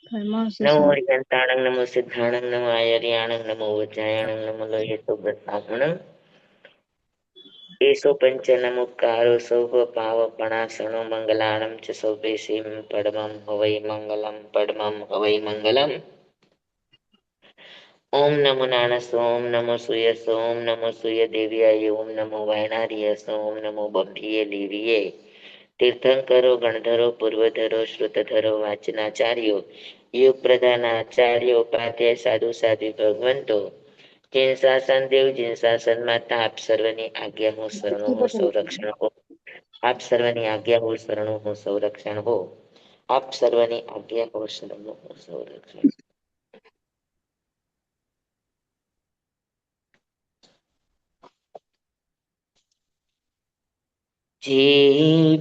નમો હરિયંતાણંગ નમો સિદ્ધાણંગ નમો આયર્યાણંગ નમો વજ્રાયણંગ નમો લોહિતો બ્રહ્માણંગ એસો પંચ નમુકારો સૌ પાવપણાસણો મંગલાણમ ચ સૌભે સિંહ પડમમ હવૈ મંગલમ પડમમ હવૈ મંગલમ. ઓમ નમો નાણસ ઓમ નમો સૂયસ ઓમ નમો સૂય દેવ્યાય ઓમ નમો વાયણાર્યસ ઓમ નમો બંભીએ દેવીએ. તીર્થંકરો ગણધરો પૂર્વધરો શ્રુતધરો વાચનાચાર્યો યુગ પ્રધાન આચાર્યો ઉપાધ્યાય સાધુ સાધ્વી ભગવંતો જીન શાસન દેવ જીન શાસન માતા આપ સર્વની આજ્ઞા હું શરણો હું સંરક્ષણ હો. આપ સર્વની આજ્ઞા હો શરણો હું સંરક્ષણ હો. આપ સર્વની આજ્ઞા હો શરણો હું સંરક્ષણ. જે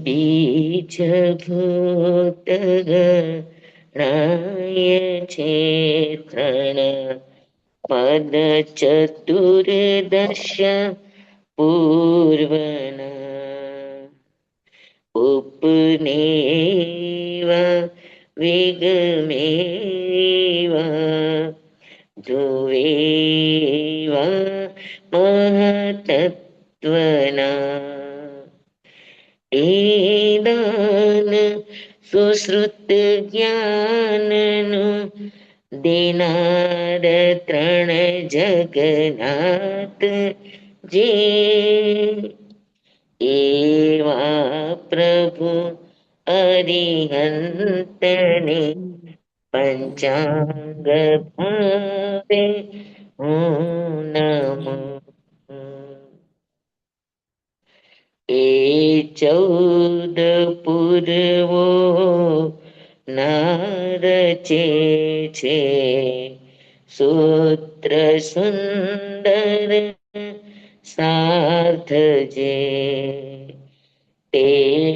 બીજ ભૂત ગણાય છે તૃણ પદ ચતુર્દશ પૂર્વના ઉપનેવા વિગમેવા ધ્રુવેવા મહતત્વના એદાન સુશ્રુત જ્ઞાનનું દેનાર ત્રણ જગન્નાથ જે એવા પ્રભુ અરિહંતને પંચાંગ ભાવે હું નમો. એ 14 પૂર્વો નારચે છે સૂત્ર સુંદર સાર્થ જે તે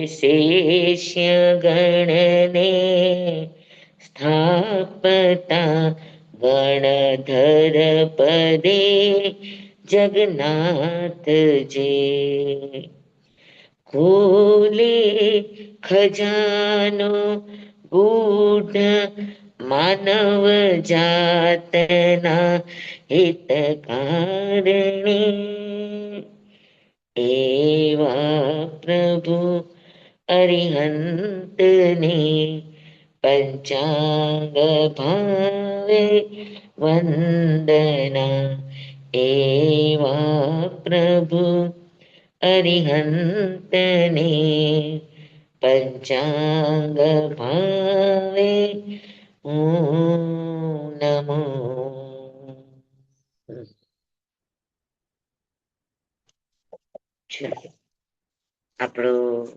શેષ્ય ગણને સ્થાપતા ગણધર પદે જગન્નાથજી ખોલે ખજાનો ગૂઢ માનવ જાતના હિત કારણે એવા પ્રભુ અરિહંતને પંચાંગ ભાવે વંદના એવા પ્રભુ અરિહંતને પંચાંગ ભાવે હું નમો. આપણું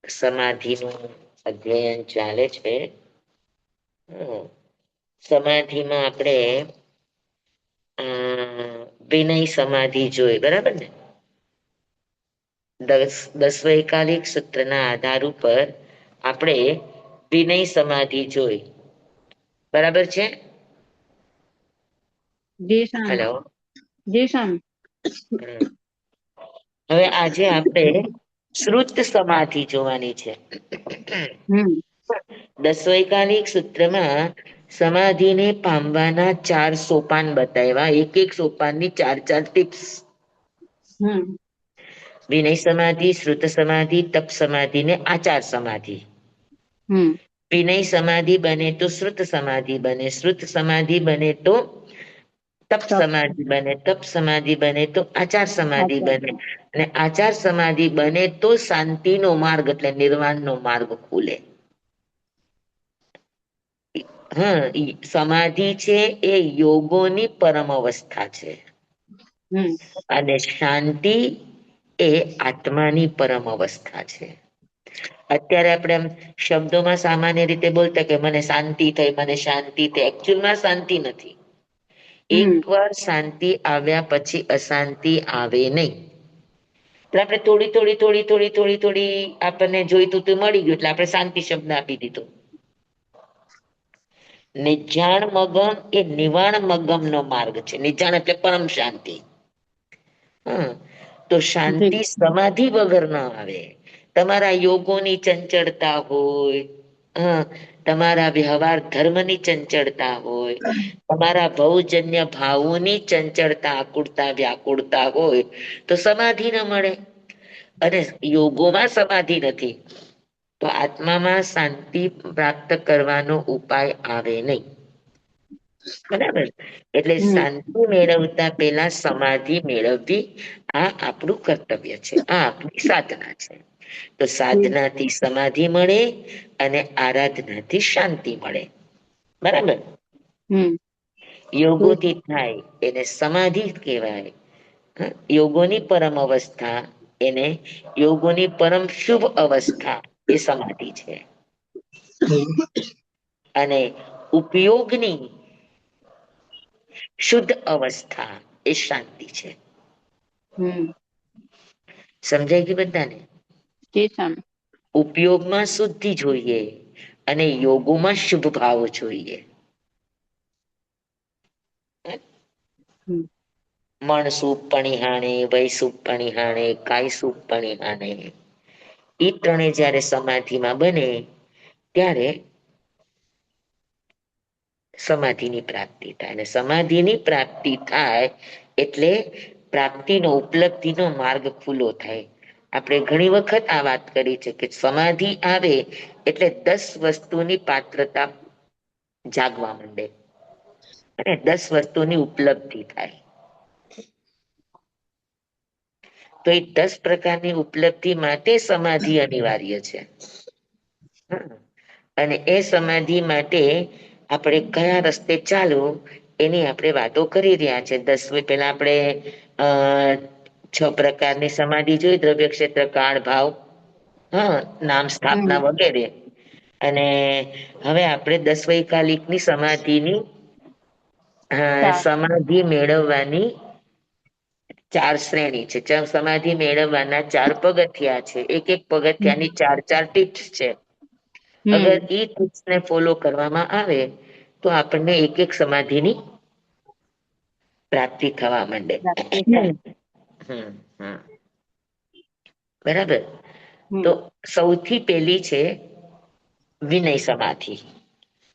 સમાધિનું અધ્યયન ચાલે છે. સમાધિમાં આપણે વિનય સમાધિ જોઈ, બરાબર ને? દસ વૈકાલિક સૂત્રના આધાર ઉપર આપણે વિનય સમાધિ જોઈ, બરાબર છે? હેલો. હવે આજે આપણે શ્રુત સમાધિ જોવાની છે. દસ વૈકાલિક સૂત્રમાં સમાધિને પામવાના 4 સોપાન બતાવ્યા, એક એક સોપાનની 4 ટિપ્સ. વિનય સમાધિ, શ્રુત સમાધિ, તપ સમાધિ ને આચાર સમાધિ. વિનય સમાધિ બને તો શ્રુત સમાધિ બને, શ્રુત સમાધિ બને તો તપ સમાધિ બને, તપ સમાધિ બને તો આચાર સમાધિ બને, અને આચાર સમાધિ બને તો શાંતિનો માર્ગ એટલે નિર્વાણનો માર્ગ ખુલે. સમાધિ છે એ યોગોની પરમ અવસ્થા છે અને શાંતિ એ આત્માની પરમ અવસ્થા છે. અત્યારે આપણે આમ શબ્દોમાં સામાન્ય રીતે બોલતા કે મને શાંતિ થઈ, મને શાંતિ થઈ. એકચ્યુઅલમાં શાંતિ નથી. એકવાર શાંતિ આવ્યા પછી અશાંતિ આવે નહીં. આપણે થોડી આપણને જોઈતું તો મળી ગયું એટલે આપણે શાંતિ શબ્દ આપી દીધો. નિજાણ મગમ એ નિવાણ મગમ નો માર્ગ છે. નિજાણ એટલે પરમ શાંતિ. તો શાંતિ સમાધિ વગર ના આવે. તમારા યોગોની ચંચળતા હોય, તમારા વ્યવહાર ધર્મની ચંચળતા હોય, તમારા ભવજન્ય ભાવોની ચંચળતા, આકુળતા, વ્યાકુળતા હોય તો સમાધિ ન મળે. અને યોગોમાં સમાધિ નથી તો આત્મામાં શાંતિ પ્રાપ્ત કરવાનો ઉપાય આવે નહીં. બરાબર. એટલે હમ શાંતિ મેળવતા પેલા સમાધિ મેળવવી આ આપણું કર્તવ્ય છે, આ આપણી સાધના છે. તો સાધનાથી સમાધિ મળે અને આરાધનાથી શાંતિ મળે. બરાબર. હમ યોગોથી થાય એને સમાધિ કહેવાય. યોગોની પરમ અવસ્થા એને યોગોની પરમ શુભ અવસ્થા એ સમાધિ છે. અને ઉપયોગની શુદ્ધ અવસ્થા એ શાંતિ છે. હમ સમજાય ગયું બધાને? જી સ્વામી. ઉપયોગમાં શુદ્ધિ જોઈએ અને યોગોમાં શુભ ભાવ જોઈએ. હમ મણ સૂપ પણિહાણે, વૈ સૂપ પણિહાણે, કાય સૂપ પણિહાણે. એ ત્રણે જયારે સમાધિમાં બને ત્યારે સમાધિની પ્રાપ્તિ થાય. અને સમાધિની પ્રાપ્તિ થાય એટલે પ્રાપ્તિનો ઉપલબ્ધિનો માર્ગ ખુલ્લો થાય. આપણે ઘણી વખત આ વાત કરી છે કે સમાધિ આવે એટલે 10 વસ્તુની પાત્રતા જાગવા માંડે અને 10 વસ્તુની ઉપલબ્ધિ થાય. તો એ 10 પ્રકારની ઉપલબ્ધિ માટે સમાધિ અનિવાર્ય છે. અને એ સમાધિ માટે આપણે કયા રસ્તે ચાલવું એની આપણે વાતો કરી રહ્યા છે. 10 પેલા આપણે અ 6 પ્રકારની સમાધિ જોઈ, દ્રવ્ય ક્ષેત્ર, કાળ, ભાવ, નામ, હમ સ્થાપના વગેરે. અને હવે આપણે 10 વૈકાલિકની સમાધિની ચાર સમાધિ મેળવવાની 4 શ્રેણી છે. સમાધિ મેળવવાના 4 પગથિયા છે. એક એક પગથિયાની 4 ટીપ્સ છે. અગર હમ ઈ ટીપ્સ ને ફોલો કરવામાં આવે તો આપણને એક એક સમાધિની પ્રાપ્તિ થવા માંડે. પ્રાપ્તિ થાય. હમ હમ બરાબર. તો હમ સૌથી પહેલી છે વિનય સમાધિ.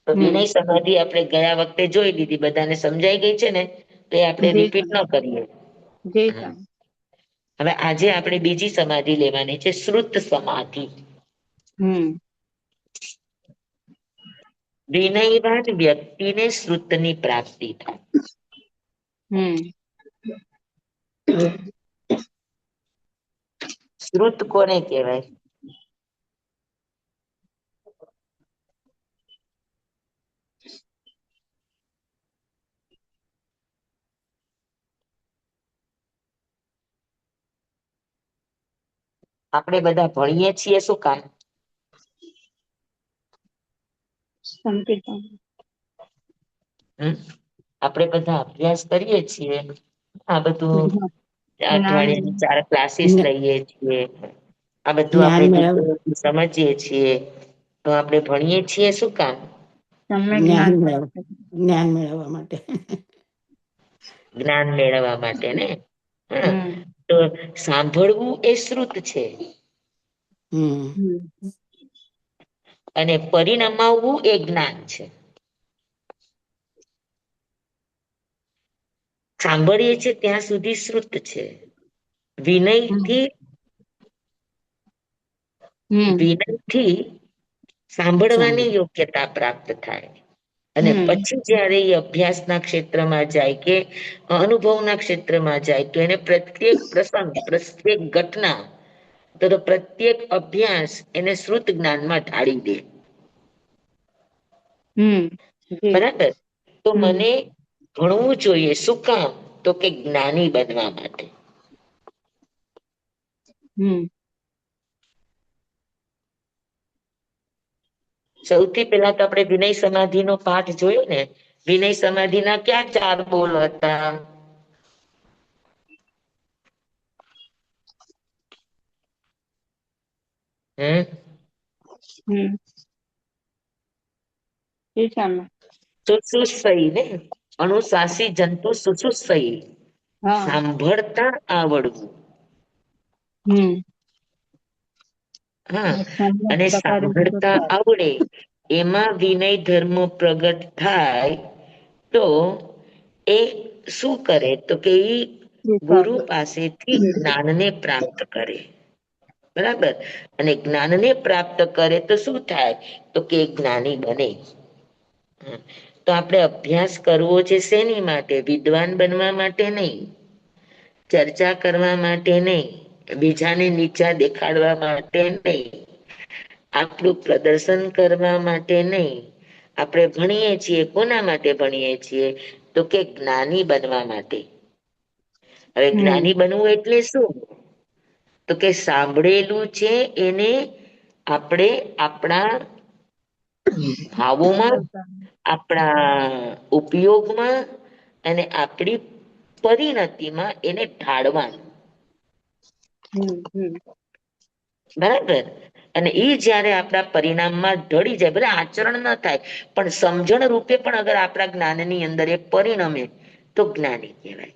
તો વિનય હમ સમાધિ આપણે ગયા વખતે જોઈ લીધી, બધાને સમજાઈ ગઈ છે ને? તો એ આપણે જી રિપીટ ન સ્વામી. કરીએ. જી સ્વામી. હવે આજે આપણે બીજી સમાધિ લેવાની છે, શ્રુત સમાધિ. હમ વિનયવાન વ્યક્તિને શ્રુતની પ્રાપ્તિ થાય. હમ શ્રુત કોને કહેવાય? આપણે બધા ભણીએ છીએ શું કામ? સંકીર્તન. આપણે બધા અભ્યાસ કરીએ છીએ. આ બધું જ્ઞાન અઠવાડિયાની 4 ક્લાસીસ લઈએ છીએ. આ બધું જ્ઞાન આપણે મેળવ સમજીએ છીએ. તો આપણે ભણીએ છીએ શું કામ? તમે જ્ઞાન મેળવવા માટે. જ્ઞાન મેળવવા માટે ને. હા, હમ તો સાંભળવું એ શ્રુત છે. હમ અને પરિણમાવવું એ જ્ઞાન છે. સાંભળીએ છીએ ત્યાં સુધી શ્રુત છે. વિનયથી હમ વિનયથી સાંભળવાની યોગ્યતા પ્રાપ્ત થાય. અને હમ પછી જયારે એ અભ્યાસના ક્ષેત્રમાં જાય કે અનુભવના ક્ષેત્રમાં જાય તો એને પ્રત્યેક પ્રસંગ, પ્રત્યેક ઘટના, તો પ્રત્યેક અભ્યાસ એને શ્રુત જ્ઞાનમાં ઢાળી દે. હમ જી બરાબર. તો હમ મને ભણવું જોઈએ. શું કામ? તો કે જ્ઞાની બનવા માટે. હમ સૌથી પહેલા તો આપણે વિનય સમાધિનો પાઠ જોયો ને. વિનય સમાધિના ક્યાં 4 બોલ હતા? હમ હમ જી સ્વામી. સુસુસઈ ને, અનુશાસી જંતુ સુસુસઈ. હા સાંભળતા આવડવું. હમ હા, સમ્યક અને પ્રકારે સાંભળતા આવડે એમાં વિનય ધર્મ પ્રગટ થાય તો એ શું કરે તો કે એ ગુરુ પાસેથી જ્ઞાનને પ્રાપ્ત કરે, બરાબર. અને જ્ઞાનને પ્રાપ્ત કરે તો શું થાય તો કે જ્ઞાની બને. તો આપણે અભ્યાસ કરવો છે શેની માટે? વિદ્વાન બનવા માટે નહીં, ચર્ચા કરવા માટે નહીં, બીજાને નીચા દેખાડવા માટે નહીં, આપણું પ્રદર્શન કરવા માટે નહીં. આપણે ભણીએ છીએ કોના માટે ભણીએ છીએ તો કે જ્ઞાની બનવા માટે. હવે જ્ઞાની બનવું એટલે શું તો કે સાંભળેલું છે એને આપણે આપણા ભાવોમાં, આપણા ઉપયોગમાં અને આપણી પરિણતિમાં એને ઢાળવાનું, બરાબર. અને એ જયારે આપણા પરિણામમાં ઢળી જાય, ભલે આચરણ ન થાય પણ સમજણ રૂપે પણ અગર આપણા જ્ઞાનની અંદર એ પરિણમે તો જ્ઞાની કહેવાય.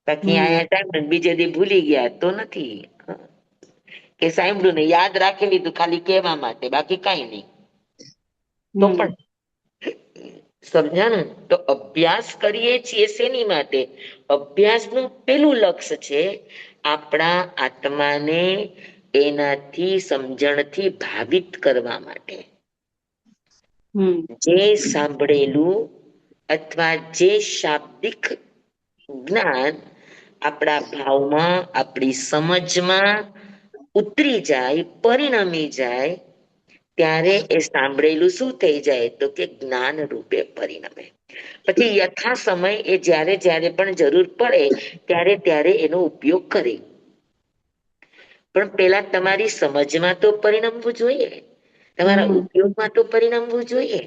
બાકી અહીંયા ટાઈમ બીજે દી ભૂલી ગયા તો નથી, કે સાંભળ્યું ને યાદ રાખી લીધું ખાલી કહેવા માટે, બાકી કઈ નહીં તો પણ સમજાણું. તો અભ્યાસ કરીએ છીએ શેની માટે? અભ્યાસનું પેલું લક્ષ્ય છે આપણા આત્માને એનાથી સમજણથી ભાવિત કરવા માટે. જે સાંભળેલું અથવા જે શાબ્દિક જ્ઞાન આપણા ભાવમાં, આપણી સમજમાં ઉતરી જાય, પરિણમી જાય, ત્યારે એ સાંભળેલું શું થઈ જાય તો કે જ્ઞાન રૂપે પરિણમે. પછી યથા સમય એ જ્યારે જ્યારે પણ જરૂર પડે ત્યારે ત્યારે એનો ઉપયોગ કરે. પણ પેલા તમારી સમજમાં તો પરિણમવું જોઈએ, તમારા ઉપયોગમાં તો પરિણમવું જોઈએ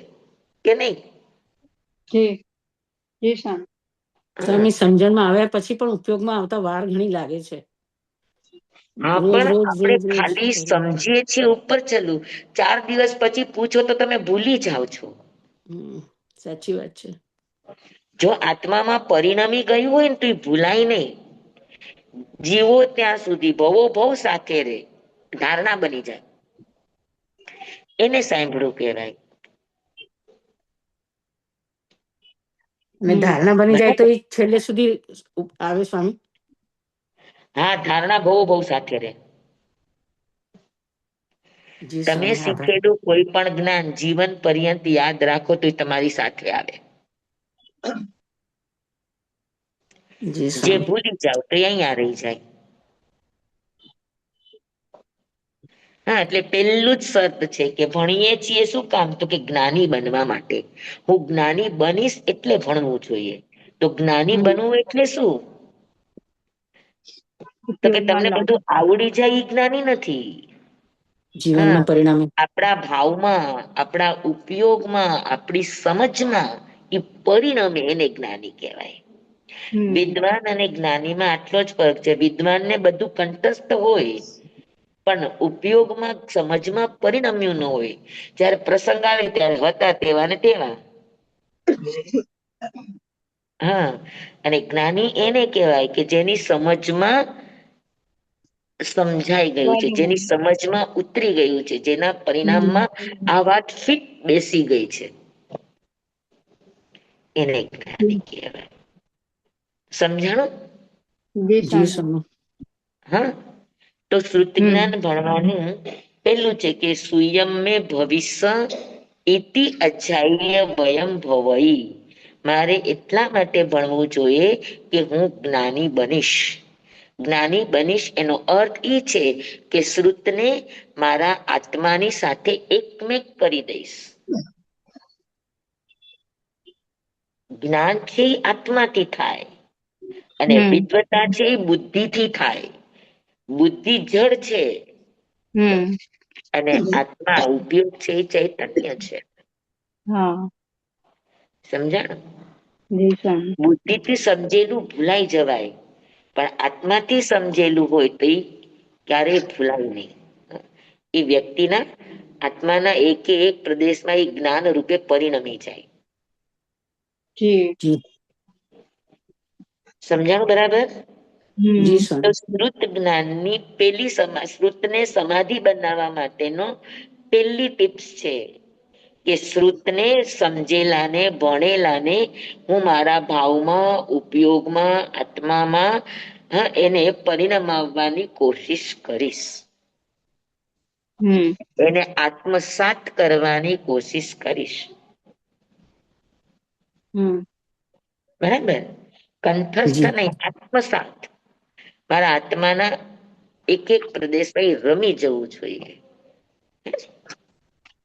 કે નહીં? સ્વામી, સમજણમાં આવ્યા પછી પણ ઉપયોગમાં આવતા વાર ઘણી લાગે છે. હા, રોજ પણ રોજ આપણે રોજ રોજ ખાલી સમજીએ છીએ ઉપર ચલું, 4 દિવસ પછી પૂછો તો તમે ભૂલી જાઓ છો. સાચી વાત છે. જો આત્મામાં પરિણમી ગયું હોય ને તો એ ભૂલાય નહીં. જીવો ત્યાં સુધી ભવો ભવ સાથે રહે, ધારણા બની જાય, એને સાંભળવું કહેવાય. અને ધારણા બની જાય તો એ છેલ્લે સુધી આવે સ્વામી? હા, ધારણા ભવો ભવ સાથે રહે. જી તમે સ્વામી, આભાર. શીખેલું કોઈ પણ જ્ઞાન જીવન પર્યંત યાદ રાખો તો એ તમારી સાથે આવે. જી જે સ્વામી. ભૂલી જાવ તો અહીંયા રહી જાય. હા, એટલે પેલું જ શર્ત છે કે ભણીએ છીએ શું કામ તો કે જ્ઞાની બનવા માટે. હું જ્ઞાની બનીશ એટલે ભણવું જોઈએ. તો જ્ઞાની બનવું એટલે શું તો કે તમને બધું આવડી જાય એ જ્ઞાની નથી. હા, જીવનમાં પરિણામે. આપણા ભાવમાં, આપણા ઉપયોગમાં, આપણી સમજમાં એ પરિણમે એને જ્ઞાની કહેવાય. વિદ્વાન અને જ્ઞાનીમાં આટલો જ ફરક છે. વિદ્વાનને બધું કંઠસ્થ હોય પણ ઉપયોગમાં, સમજમાં પરિણમ્યું ન હોય. જયારે પ્રસંગ આવે ત્યારે હતા તેવા ને તેવા. હા, અને જ્ઞાની એને કહેવાય કે જેની સમજમાં સમજાઈ ગયું છે, જેની સમજમાં ઉતરી ગયું છે, જેના પરિણામમાં આ વાત ફિટ બેસી ગઈ છે, એને જ્ઞાની કહેવાય. સમજાણું? જી સ્વામી. હા, તો શ્રુત જ્ઞાન ભણવાનું પેલું છે કે સુયમ મે ભવિષ્ય ઇતિ અજાય વયમ ભવઈ. મારે એટલા માટે ભણવું જોઈએ કે હું જ્ઞાની બનીશ. જ્ઞાની બનીશ એનો અર્થ એ છે કે શ્રુતને મારા આત્માની સાથે એકમેક કરી દઈશ. જ્ઞાન છે એ આત્માથી થાય અને વિદ્વતા છે એ બુદ્ધિથી થાય. બુદ્ધિ જડ છે અને આત્મા ઉપયોગ છે એ ચૈતન્ય છે. સમજાણું? બુદ્ધિથી સમજેલું ભૂલાઈ જવાય પણ આત્માથી સમજેલું હોય તો એ ક્યારેય ભૂલાય નહીં. એ વ્યક્તિના આત્માના એકે એક પ્રદેશમાં એ જ્ઞાન રૂપે પરિણમી જાય. સમજાણું બરાબર? જી તો સ્વામી. શ્રુત જ્ઞાનની પેલી શ્રુતને સમાધિ બનાવવા માટેનો પહેલી ટિપ્સ છે કે શ્રુતને, સમજેલાને, ભણેલાને હું મારા ભાવમાં, ઉપયોગમાં, આત્મામાં એને પરિણમાવવાની કોશિશ કરીશ, હમ એને આત્મસાત કરવાની કોશિશ કરીશ. હમ બરાબર, કંઠસ્થ જી નહીં, આત્મસાત. મારા આત્માના એક એક પ્રદેશ રમી જવું જોઈએ.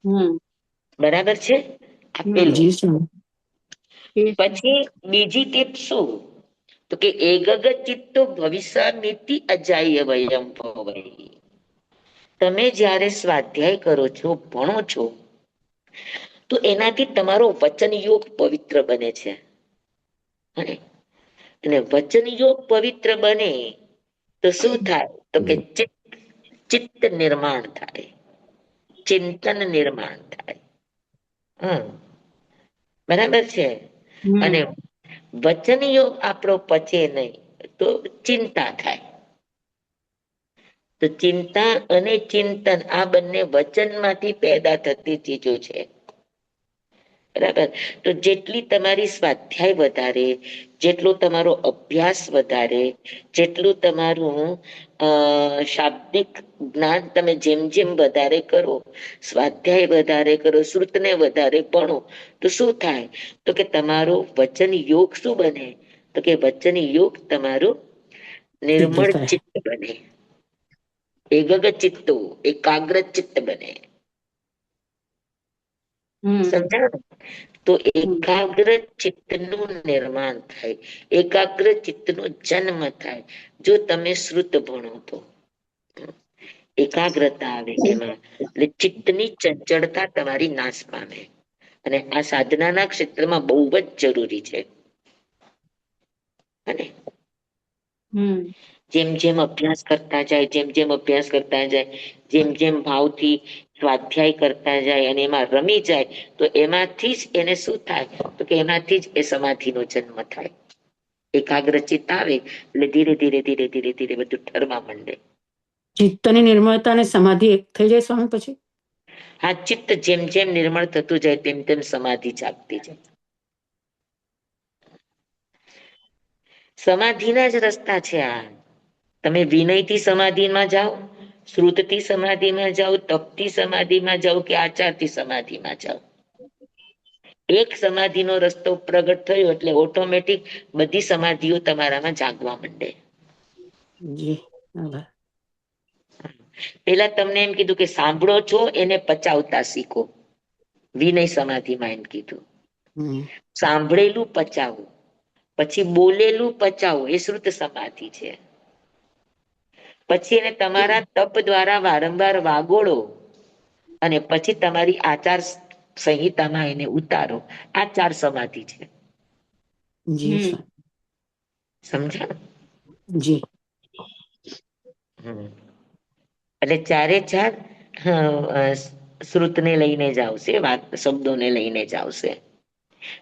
હમ બરાબર છે, હમ આપેલું. જી સ્વામી. પછી બીજી ટીપ શું? તો કે એગગ ચિત્તો ભવિષ્ય નીતિ અજાય વયમ ભવઈ. તમે જ્યારે સ્વાધ્યાય કરો છો, ભણો છો, તો એનાથી તમારો વચન યોગ પવિત્ર બને છે. અને વચન યોગ પવિત્ર બને તો શું થાય? તો કે ચિત્ત નિર્માણ થાય, ચિંતન નિર્માણ થાય. બરાબર છે. અને હમ વચન યોગ આપણો પચે નહીં તો ચિંતા થાય. તો ચિંતા અને ચિંતન આ બંને વચનમાંથી પેદા થતી ચીજો છે. બરાબર, તો જેટલી તમારી સ્વાધ્યાય વધારે, જેટલો તમારો અભ્યાસ વધારે, જેટલું તમારું શાબ્દિક જ્ઞાન તમે જેમ જેમ વધારે કરો, સ્વાધ્યાય વધારે કરો, શ્રુતને વધારે ભણો, તો શું થાય? તો કે તમારો વચન યોગ શું બને? તો કે વચન યોગ તમારું સિદ્ધ નિર્મળ થાય. ચિત્ત બને, એગગ ચિત્તો એકાગ્ર ચિત્ત બને. હમ સમજાણું? તો હમ એકાગ્ર ચિત્તનું નિર્માણ થાય, એકાગ્ર ચિત્તનો જન્મ થાય. જો તમે શ્રુત ભણો તો એકાગ્રતા આવે એમાં, એટલે ચિત્તની ચંચળતા તમારી નાશ પામે. અને આ સાધનાના ક્ષેત્રમાં બહુ જ જરૂરી છે. અને હમ જેમ જેમ અભ્યાસ કરતા જાય, જેમ જેમ અભ્યાસ કરતા જાય, જેમ જેમ ભાવથી સ્વાધ્યાય કરતા જાય અને એમાં રમી જાય, તો એમાંથી જ એને શું થાય? તો કે એનાથી જ એ સમાધિનો જન્મ થાય. એકાગ્રચિત આવે એટલે ધીરે ધીરે ધીરે ધીરે ધીરે બધું ઠરવા માંડે. ચિત્તની નિર્મળતા અને સમાધિ એક થઈ જાય સ્વામી પછી? હા, ચિત્ત જેમ જેમ નિર્મળ થતું જાય તેમ તેમ સમાધિ જાગતી જાય. સમાધિના જ રસ્તા છે આ. તમે વિનયથી સમાધિમાં જાઓ, શ્રુતથી સમાધિમાં જાઓ, તપથી સમાધિમાં જાઓ, કે આચારથી સમાધિમાં જાઓ, એક સમાધિનો રસ્તો પ્રગટ થયો એટલે ઓટોમેટિક બધી સમાધિઓ તમારામાં જાગવા માંડે. જી આભાર. પેલા તમને એમ કીધું કે સાંભળો છો એને પચાવતા શીખો, વિનય સમાધિમાં એમ કીધું. હમ સાંભળેલું પચાવવું, પછી બોલેલું પચાવવું, એ શ્રુત સમાધિ છે. પછી એને તમારા તપ દ્વારા વારંવાર વાગોળો અને પછી તમારી આચાર સંહિતામાં એને ઉતારો, આ ચાર સમાધિ છે. જી હમ સ્વામી. સમજ્યા? જી એટલે ચારે ચાર શ્રુતને લઈને જ આવશે, વાત શબ્દોને લઈને જ આવશે.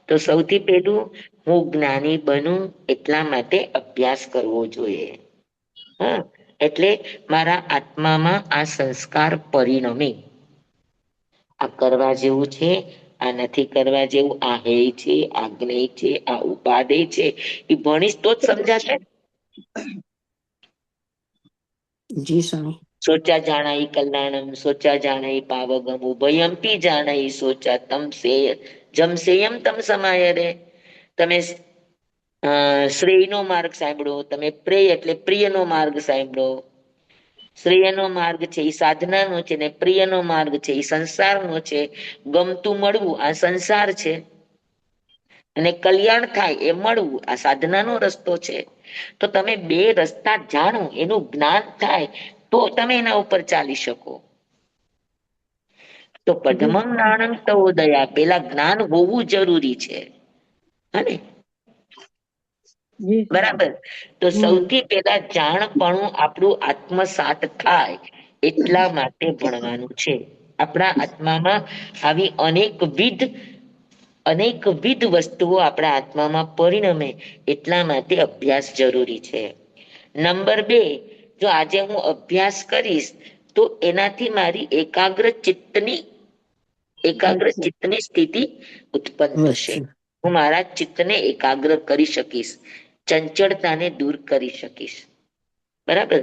તો સૌથી પહેલું હું જ્ઞાની બનું એટલા માટે અભ્યાસ કરવો જોઈએ. હા, એટલે મારા આત્મામાં આ સંસ્કાર પરિણમે. આ કરવા જેવું છે, આ નથી કરવા જેવું, આ હેય છે, આ જ્ઞેય છે, આ ઉપાદેય છે, એ ભણીશ તો જ સમજાશે. જી સ્વામી. સોચા જાણાઈ કલ્યાણમ, સોચા જાણાઈ પાવગમ, ઉભયમપી જાણાઈ સોચા તમ સેય જમસેયમ તમ સમાય રે. તમે શ્રેયનો માર્ગ સાંભળો, તમે પ્રેય એટલે પ્રિયનો માર્ગ સાંભળો. શ્રેયનો માર્ગ છે એ સાધનાનો છે, ને પ્રિયનો માર્ગ છે એ સંસારનો છે. ગમતું મળવું આ સંસાર છે, અને કલ્યાણ થાય એ મળવું આ સાધનાનો રસ્તો છે. તો તમે બે રસ્તા જાણો, એનું જ્ઞાન થાય, તો તમે એના ઉપર ચાલી શકો. તો જી પદ્મં જ્ઞાનં તવોદયા, પેલા જ્ઞાન હોવું જરૂરી છે. હને? જી બરાબર, તો હમ સૌથી પેલા જાણપણું આપણું આત્મસાત થાય એટલા માટે ભણવાનું છે. આપણા આત્મામાં આવી અનેકવિધ વસ્તુઓ આપણા આત્મામાં પરિણમે એટલા માટે અભ્યાસ જરૂરી છે. નંબર 2, જો આજે હું અભ્યાસ કરીશ તો એનાથી મારી એકાગ્ર અચ્છા. ચિત્તની સ્થિતિ ઉત્પન્ન થશે. વચ્ચે. હું મારા ચિત્તને એકાગ્ર કરી શકીશ, ચંચળતાને દૂર કરી શકીશ. બરાબર.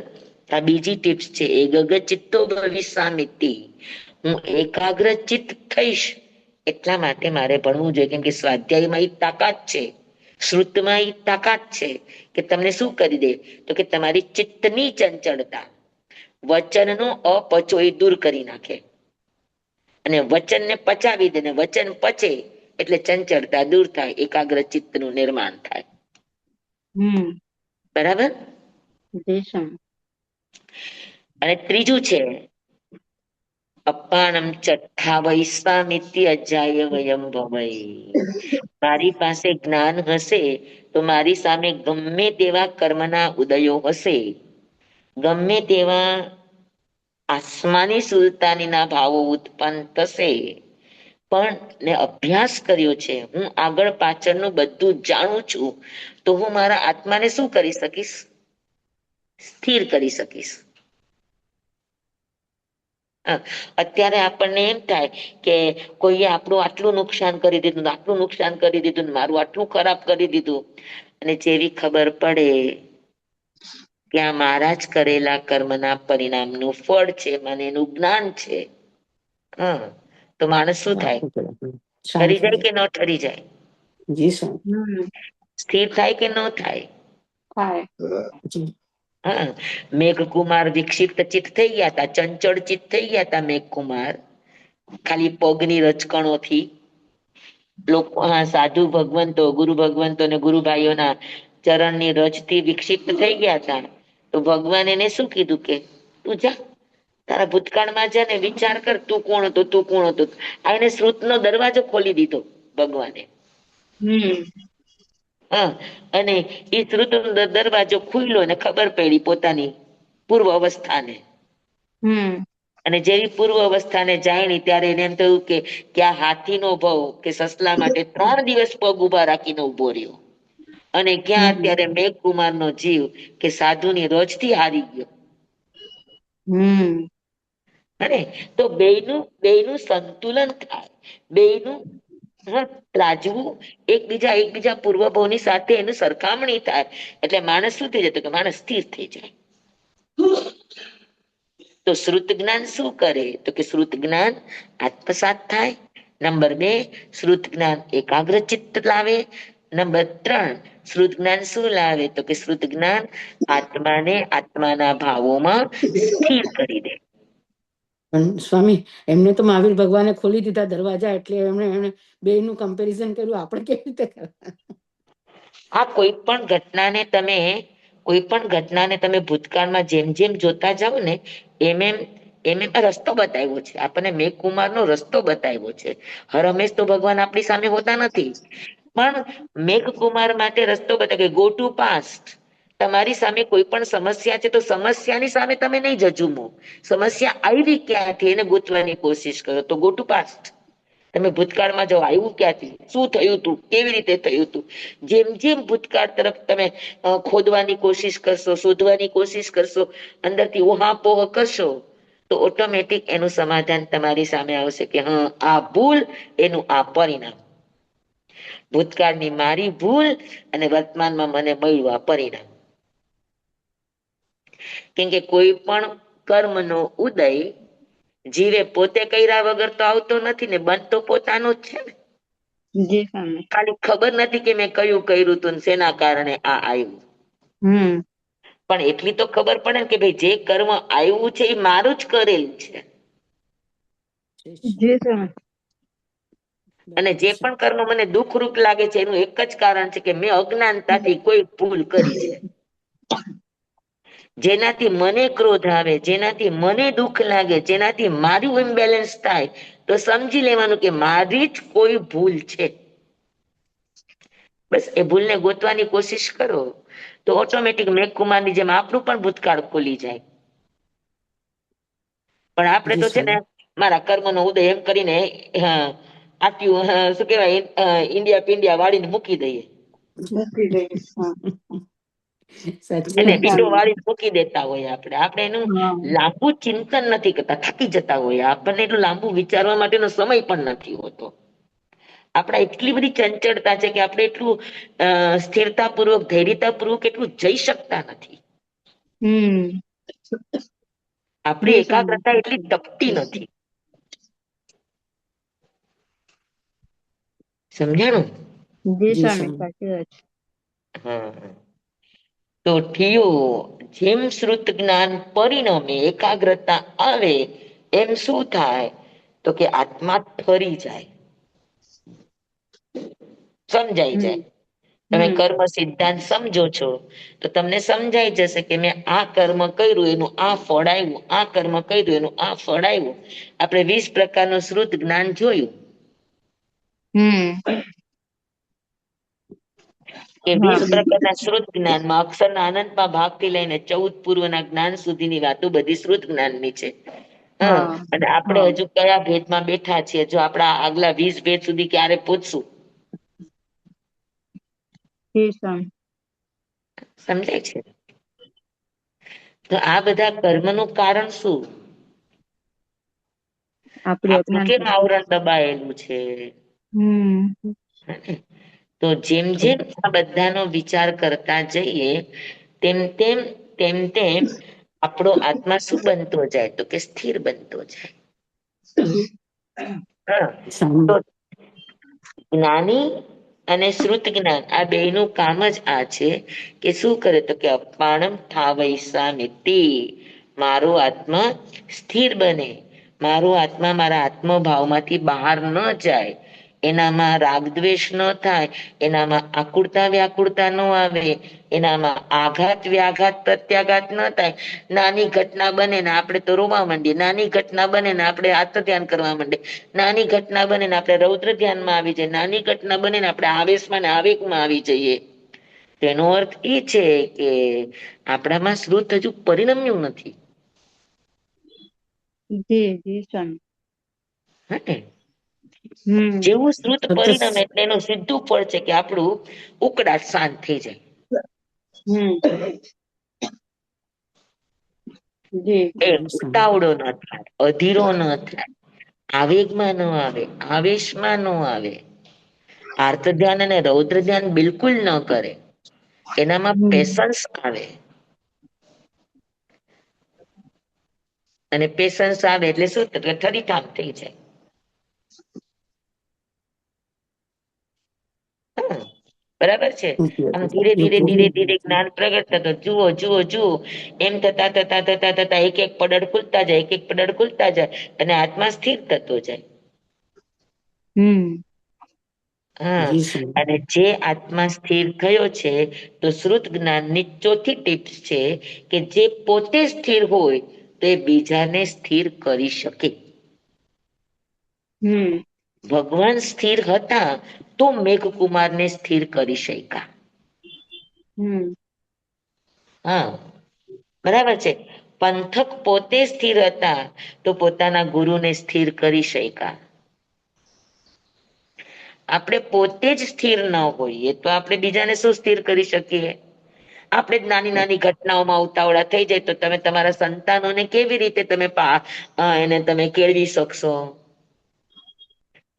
આ બીજી ટિપ્સ છે. એગગ ચિત્તો ભવિષ્યામિતિ. હું એકાગ્ર ચિત્ત થઈશ એટલા માટે મારે ભણવું જોઈએ, કેમ કે સ્વાધ્યાયમાં ઈ તાકાત છે, શ્રુતમાં ઈ તાકાત છે કે તમને શું કરી દે, તો કે તમારી ચિત્તની ચંચળતા, વચનનો અપચો એ દૂર કરી નાખે, અને વચનને પચાવી દે, ને વચન પચે એટલે ચંચળતા દૂર થાય, એકાગ્ર ચિત્તનું નિર્માણ થાય. બરાબર. જી સ્વામી. અને ત્રીજું છે અપાનમ ચઠ્ઠા વૈશ્વામિત્ય અજાય વયમ ભવૈ. મારી પાસે જ્ઞાન હશે તો મારી સામે ગમે તેવા કર્મના ઉદયો હશે, ગમે તેવા આસમાની સુલતાનીના ભાવો ઉત્પન્ન થશે, પણ મેં અભ્યાસ કર્યો છે, હું આગળ પાછળનું બધું જાણું છું, તો હું મારા આત્માને શું કરી શકીશ? સ્થિર કરી શકીશ. અત્યારે આપણને એમ થાય કે કોઈએ આપણું આટલું નુકસાન કરી દીધું, આટલું નુકસાન કરી દીધું, મારું આટલું ખરાબ કરી દીધું, અને જેવી ખબર પડે કે આ મારા જ કરેલા કર્મના પરિણામનું ફળ છે, મને એનું જ્ઞાન છે, હા, તો માણસ શું થાય? શાંત ઠરી થઈ જાય કે જાય. ન ઠરી જાય? જી સ્વામી. સ્થિર થાય કે ન થાય? થાય. જી. હા. મેઘકુમાર વિક્ષિપ્ત ચિત્ત થઈ ગયા હતા, ચંચળ ચિત્ત થઈ ગયા હતા મેઘકુમાર, ખાલી પગની રચકણોથી. લોકો, હા, સાધુ ભગવંતો, ગુરુ ભગવંતો અને ગુરુભાઈઓના ચરણની રજથી વિક્ષિપ્ત થઈ ગયા હતા. તો ભગવાન એને શું કીધું કે તું જા, તારા ભૂતકાળમાં જા ને વિચાર કર, તું કોણ હતો, તું કોણ હતો. આ એને શ્રુતનો દરવાજો ખોલી દીધો ભગવાને. હા. અને એ શ્રુત દરવાજો ખુલ્યો ને ખબર પડી પોતાની પૂર્વ અવસ્થાને. અને જેવી પૂર્વ અવસ્થાને જાણી ત્યારે એને એમ થયું કે આ હાથીનો ભવ કે સસલા માટે 3 દિવસ પગ ઉભા રાખીને ઉભો રહ્યો, અને ક્યાં અત્યારે મેઘકુમારનો જીવ કે સાધુની રજથી હારી ગયો. અરે, તો બેયનું સંતુલન થાય, બેયનું ત્રાજવું, એકબીજા પૂર્વભવની સાથે એનું સરખામણી થાય, એટલે માણસ શું થઈ જતો કે માણસ સ્થિર થઈ જાય. તો શ્રુત જ્ઞાન શું કરે? તો કે શ્રુત જ્ઞાન આત્મસાત થાય. નંબર 2, શ્રુત જ્ઞાન એકાગ્ર ચિત્ત લાવે. નંબર 3, શ્રુત જ્ઞાન શું લાવે? તો કે શ્રુત જ્ઞાન આત્માને આત્માના ભાવોમાં સ્થિર કરી દે. પણ સ્વામી, એમને તો મહાવીર ભગવાને ખોલી દીધા દરવાજા, એટલે એમણે બેયનું કમ્પેરિઝન કર્યું, આપણે કેવી રીતે કરવા? આ કોઈ પણ ઘટનાને તમે ભૂતકાળમાં જેમ જેમ જોતા જાઓ ને, એમ એમ આ રસ્તો બતાવ્યો છે આપણને, મેઘકુમારનો રસ્તો બતાવ્યો છે. હર હંમેશ તો ભગવાન આપણી સામે હોતા નથી, પણ મેઘકુમાર માટે રસ્તો બતાવ્યો, ગો ટુ પાસ્ટ. તમારી સામે કોઈ પણ સમસ્યા છે તો સમસ્યાની સામે તમે નહીં જજુમો, સમસ્યા આવી ક્યાંથી એને ગોતવાની કોશિશ કરો, તો ગો ટુ પાસ્ટ. તમે ભૂતકાળમાં જાઓ, આવ્યું ક્યાંથી, શું થયું હતું, કેવી રીતે થયું હતું. જેમ જેમ ભૂતકાળ તરફ તમે ખોદવાની કોશિશ કરશો, શોધવાની કોશિશ કરશો, અંદરથી ઉહાપોહ કરશો, તો ઓટોમેટિક એનું સમાધાન તમારી સામે આવશે કે હા, આ ભૂલ, એનું આ પરિણામ. ભૂતકાળની મારી ભૂલ અને વર્તમાનમાં મને મળ્યું આ પરિણામ. કેમ કે કોઈ પણ કર્મનો ઉદય જીવે પોતે કર્યા વગર તો આવતો નથી ને, બંધ તો પોતાનું જ છે ને. જી સ્વામી. ખાલી ખબર નથી કે મેં કયું કર્યું હતું ને શેના કારણે આ આવ્યું, પણ એટલી તો ખબર પડે ને કે ભાઈ જે કર્મ આવ્યું છે એ મારું જ કરેલ છે. જી સ્વામી. અને જે પણ કર્મ મને દુઃખરૂપ લાગે છે એનું એક જ કારણ છે કે મેં અજ્ઞાનતાથી કોઈ ભૂલ કરી છે. જેનાથી મને ક્રોધ આવે, જેનાથી મને દુઃખ લાગે, જેનાથી મારું ઇમ્બેલેન્સ થાય, તો સમજી લેવાનું કે મારી જ કોઈ ભૂલ છે. બસ એ ભૂલને ગોતવાની કોશિશ કરો તો ઓટોમેટિક મેઘકુમારની જેમ આપણું પણ ભૂતકાળ ખોલી જાય. પણ આપણે જી તો છે ને સ્વામી. મારા કર્મનો ઉદય એમ કરીને આપ્યું, શું કહેવાય, ઇન્ડિયા પિંડિયા વાળીને મૂકી દઈએ. મૂકી દઈશ. સાચી એને વાત છે. વીડો વાળી મૂકી દેતા હોય આપણે એનું હા લાંબુ ચિંતન નથી કરતા, થાકી જતા હોય, આપણને એટલું લાંબુ વિચારવા માટેનો સમય પણ નથી હોતો. આપણા એટલી બધી ચંચળતા છે કે આપણે એટલું સ્થિરતાપૂર્વક ધૈર્યતાપૂર્વક એટલું જઈ શકતા નથી. હમ આપણી જી સ્વામી એકાગ્રતા એટલી ટકતી નથી. સમજાણું? જી જી સ્વામી સ્વામી. સાચી વાત છે. હા. તો થયું જેમ શ્રુત જ્ઞાન પરિણમે એકાગ્રતા આવે એમ શું થાય? તો કે આત્મા ઠરી જાય, સમજાઈ હમ જાય. તમે હમ કર્મ સિદ્ધાંત સમજો છો તો તમને સમજાઈ જશે કે મેં આ કર્મ કર્યું એનું આ ફળ આવ્યું, આ કર્મ કર્યું એનું આ ફળ આવ્યું. આપણે 20 પ્રકારનું શ્રુત જ્ઞાન જોયું હમ કે હા 20 પ્રકારના શ્રુત જ્ઞાનમાં અક્ષરના અનંતમાં ભાગથી લઈને 14 પૂર્વના જ્ઞાન સુધીની વાતો બધી શ્રુત જ્ઞાનની છે. હા, અને આપણે હા હજુ કયા ભેદમાં બેઠા છીએ? જો આપણા આગલા 20 ભેદ સુધી ક્યારે પહોંચશું? જી સ્વામી સમજાય છે? તો આ બધા કર્મનું કારણ શું? આપડી આપણું કેમ અજ્ઞાનતા. આવરણ દબાયેલું છે? હમ તો જેમ જેમ આ બધાનો વિચાર કરતા જઈએ તેમ તેમ તેમ તેમ આપણો આત્મા શું બનતો જાય? તો કે સ્થિર બનતો જાય. હા, તો સ્વામી. જ્ઞાની અને શ્રુત જ્ઞાન આ બેયનું કામ જ આ છે કે શું કરે? તો કે અપાણમ ઠાવૈસા મિતિ, મારો આત્મા સ્થિર બને, મારો આત્મા મારા આત્મભાવમાંથી બહાર ન જાય, એનામાં રાગ દ્વેષ ન થાય, એનામાં આકુરતા વ્યાકુરતા ન આવે, એનામાં આઘાત વ્યાઘાત પ્રત્યાઘાત ન થાય. નાની ઘટના બને ને આપણે તો રોવા માંડીએ, નાની ઘટના બને ને આપણે આત્મ ધ્યાન કરવા માંડીએ, નાની ઘટના બને ને આપણે રૌદ્ર ધ્યાનમાં આવી જાય, નાની ઘટના બને ને આપણે આવેશમાં ને આવેગમાં આવી જઈએ. તેનો અર્થ એ છે કે આપણામાં શ્રુત હજુ પરિણમ્યું નથી. જી જી સ્વામી હે ને? હમ જેવું શ્રુત તો તો પરિણમે એટલે એનું સીધું ફળ છે કે આપણું ઉકળાટ શાંત થઈ જાય. હમ જી એ સ્વામી. ઉતાવળો ન થાય, અધીરો ન થાય, આવેગમાં ન આવે, આવેશમાં ન આવે, આર્ત ધ્યાન અને રૌદ્ર ધ્યાન બિલકુલ ન કરે, એનામાં હમ પેશન્સ આવે. અને પેશન્સ આવે એટલે શું? ઠરી ઠામ થઈ જાય. હા, બરાબર છે. આમ ધીરે ધીરે ધીરે ધીરે જ્ઞાન પ્રગટ થતો જુઓ જુઓ જુઓ એમ થતા થતા થતા થતા એક એક પડળ ખુલતા જાય, એક એક પડળ ખુલતા જાય અને આત્મા સ્થિર થતો જાય. હમ હા, જી સ્વામી. અને જે આત્મા સ્થિર થયો છે તો શ્રુત જ્ઞાનની ચોથી ટીપ્સ છે કે જે પોતે સ્થિર હોય તે બીજાને સ્થિર કરી શકે. હમ ભગવાન સ્થિર હતા તો મેઘકુમારને સ્થિર કરી શક્યા. હમ હા, બરાબર છે. પંથક પોતે સ્થિર હતા તો પોતાના ગુરુને સ્થિર કરી શક્યા. આપણે પોતે જ સ્થિર ન હોઈએ તો આપણે બીજાને શું સ્થિર કરી શકીએ? આપણે જ નાની નાની ઘટનાઓમાં ઉતાવળા થઈ જાય તો તમે તમારા સંતાનોને કેવી રીતે તમે એને તમે કેળવી શકશો?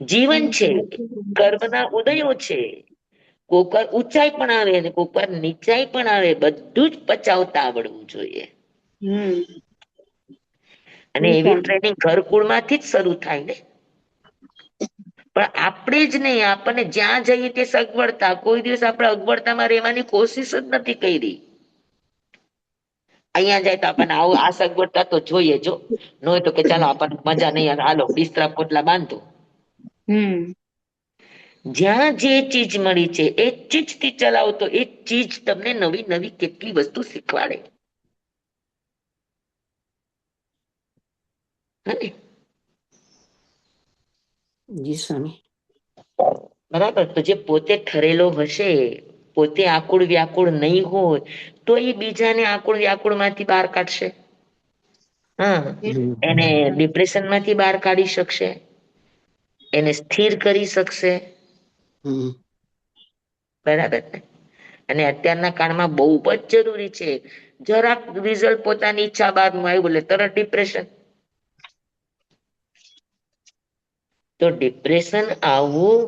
જીવન છે, કર્મના ઉદયો છે, કોક વાર ઊંચાઈ પણ આવે અને કોક વાર નીચાઈ પણ આવે, બધું જ પચાવતા આવડવું જોઈએ. હમ અને જી એવી સ્વામી ટ્રેનિંગ ઘરકુળમાંથી જ શરૂ થાય ને. પણ આપણે જ નહીં, આપણને જ્યાં જઈએ તે સગવડતા, કોઈ દિવસ આપણે અગવડતામાં રહેવાની કોશિશ જ નથી કરી. અહીંયા જાય તો આપણને આવું આ સગવડતા તો જોઈએ જો, ન હોય તો કે ચાલો આપણને મજા નહીં આવે, હાલો બિસ્તરા પોટલા બાંધો. હમ જ્યાં જે ચીજ મળી છે એ ચીજથી ચલાવો તો એ ચીજ તમને નવી નવી કેટલી વસ્તુ શીખવાડે. હે ને? જી સ્વામી. બરાબર, તો જે પોતે ઠરેલો હશે, પોતે આકુળ વ્યાકુળ નહીં હોય તો એ બીજાને આકુળ વ્યાકુળ માંથી બહાર કાઢશે. હા, એને ડિપ્રેશન માંથી બહાર કાઢી શકશે, એને સ્થિર કરી શકશે. હમ બરાબર ને? અને અત્યારના કાળમાં બહુ જ જરૂરી છે. જરાક રિઝલ્ટ પોતાની ઈચ્છા બાદમાં આવ્યું એટલે તરત ડિપ્રેશન. તો ડિપ્રેશન આવવું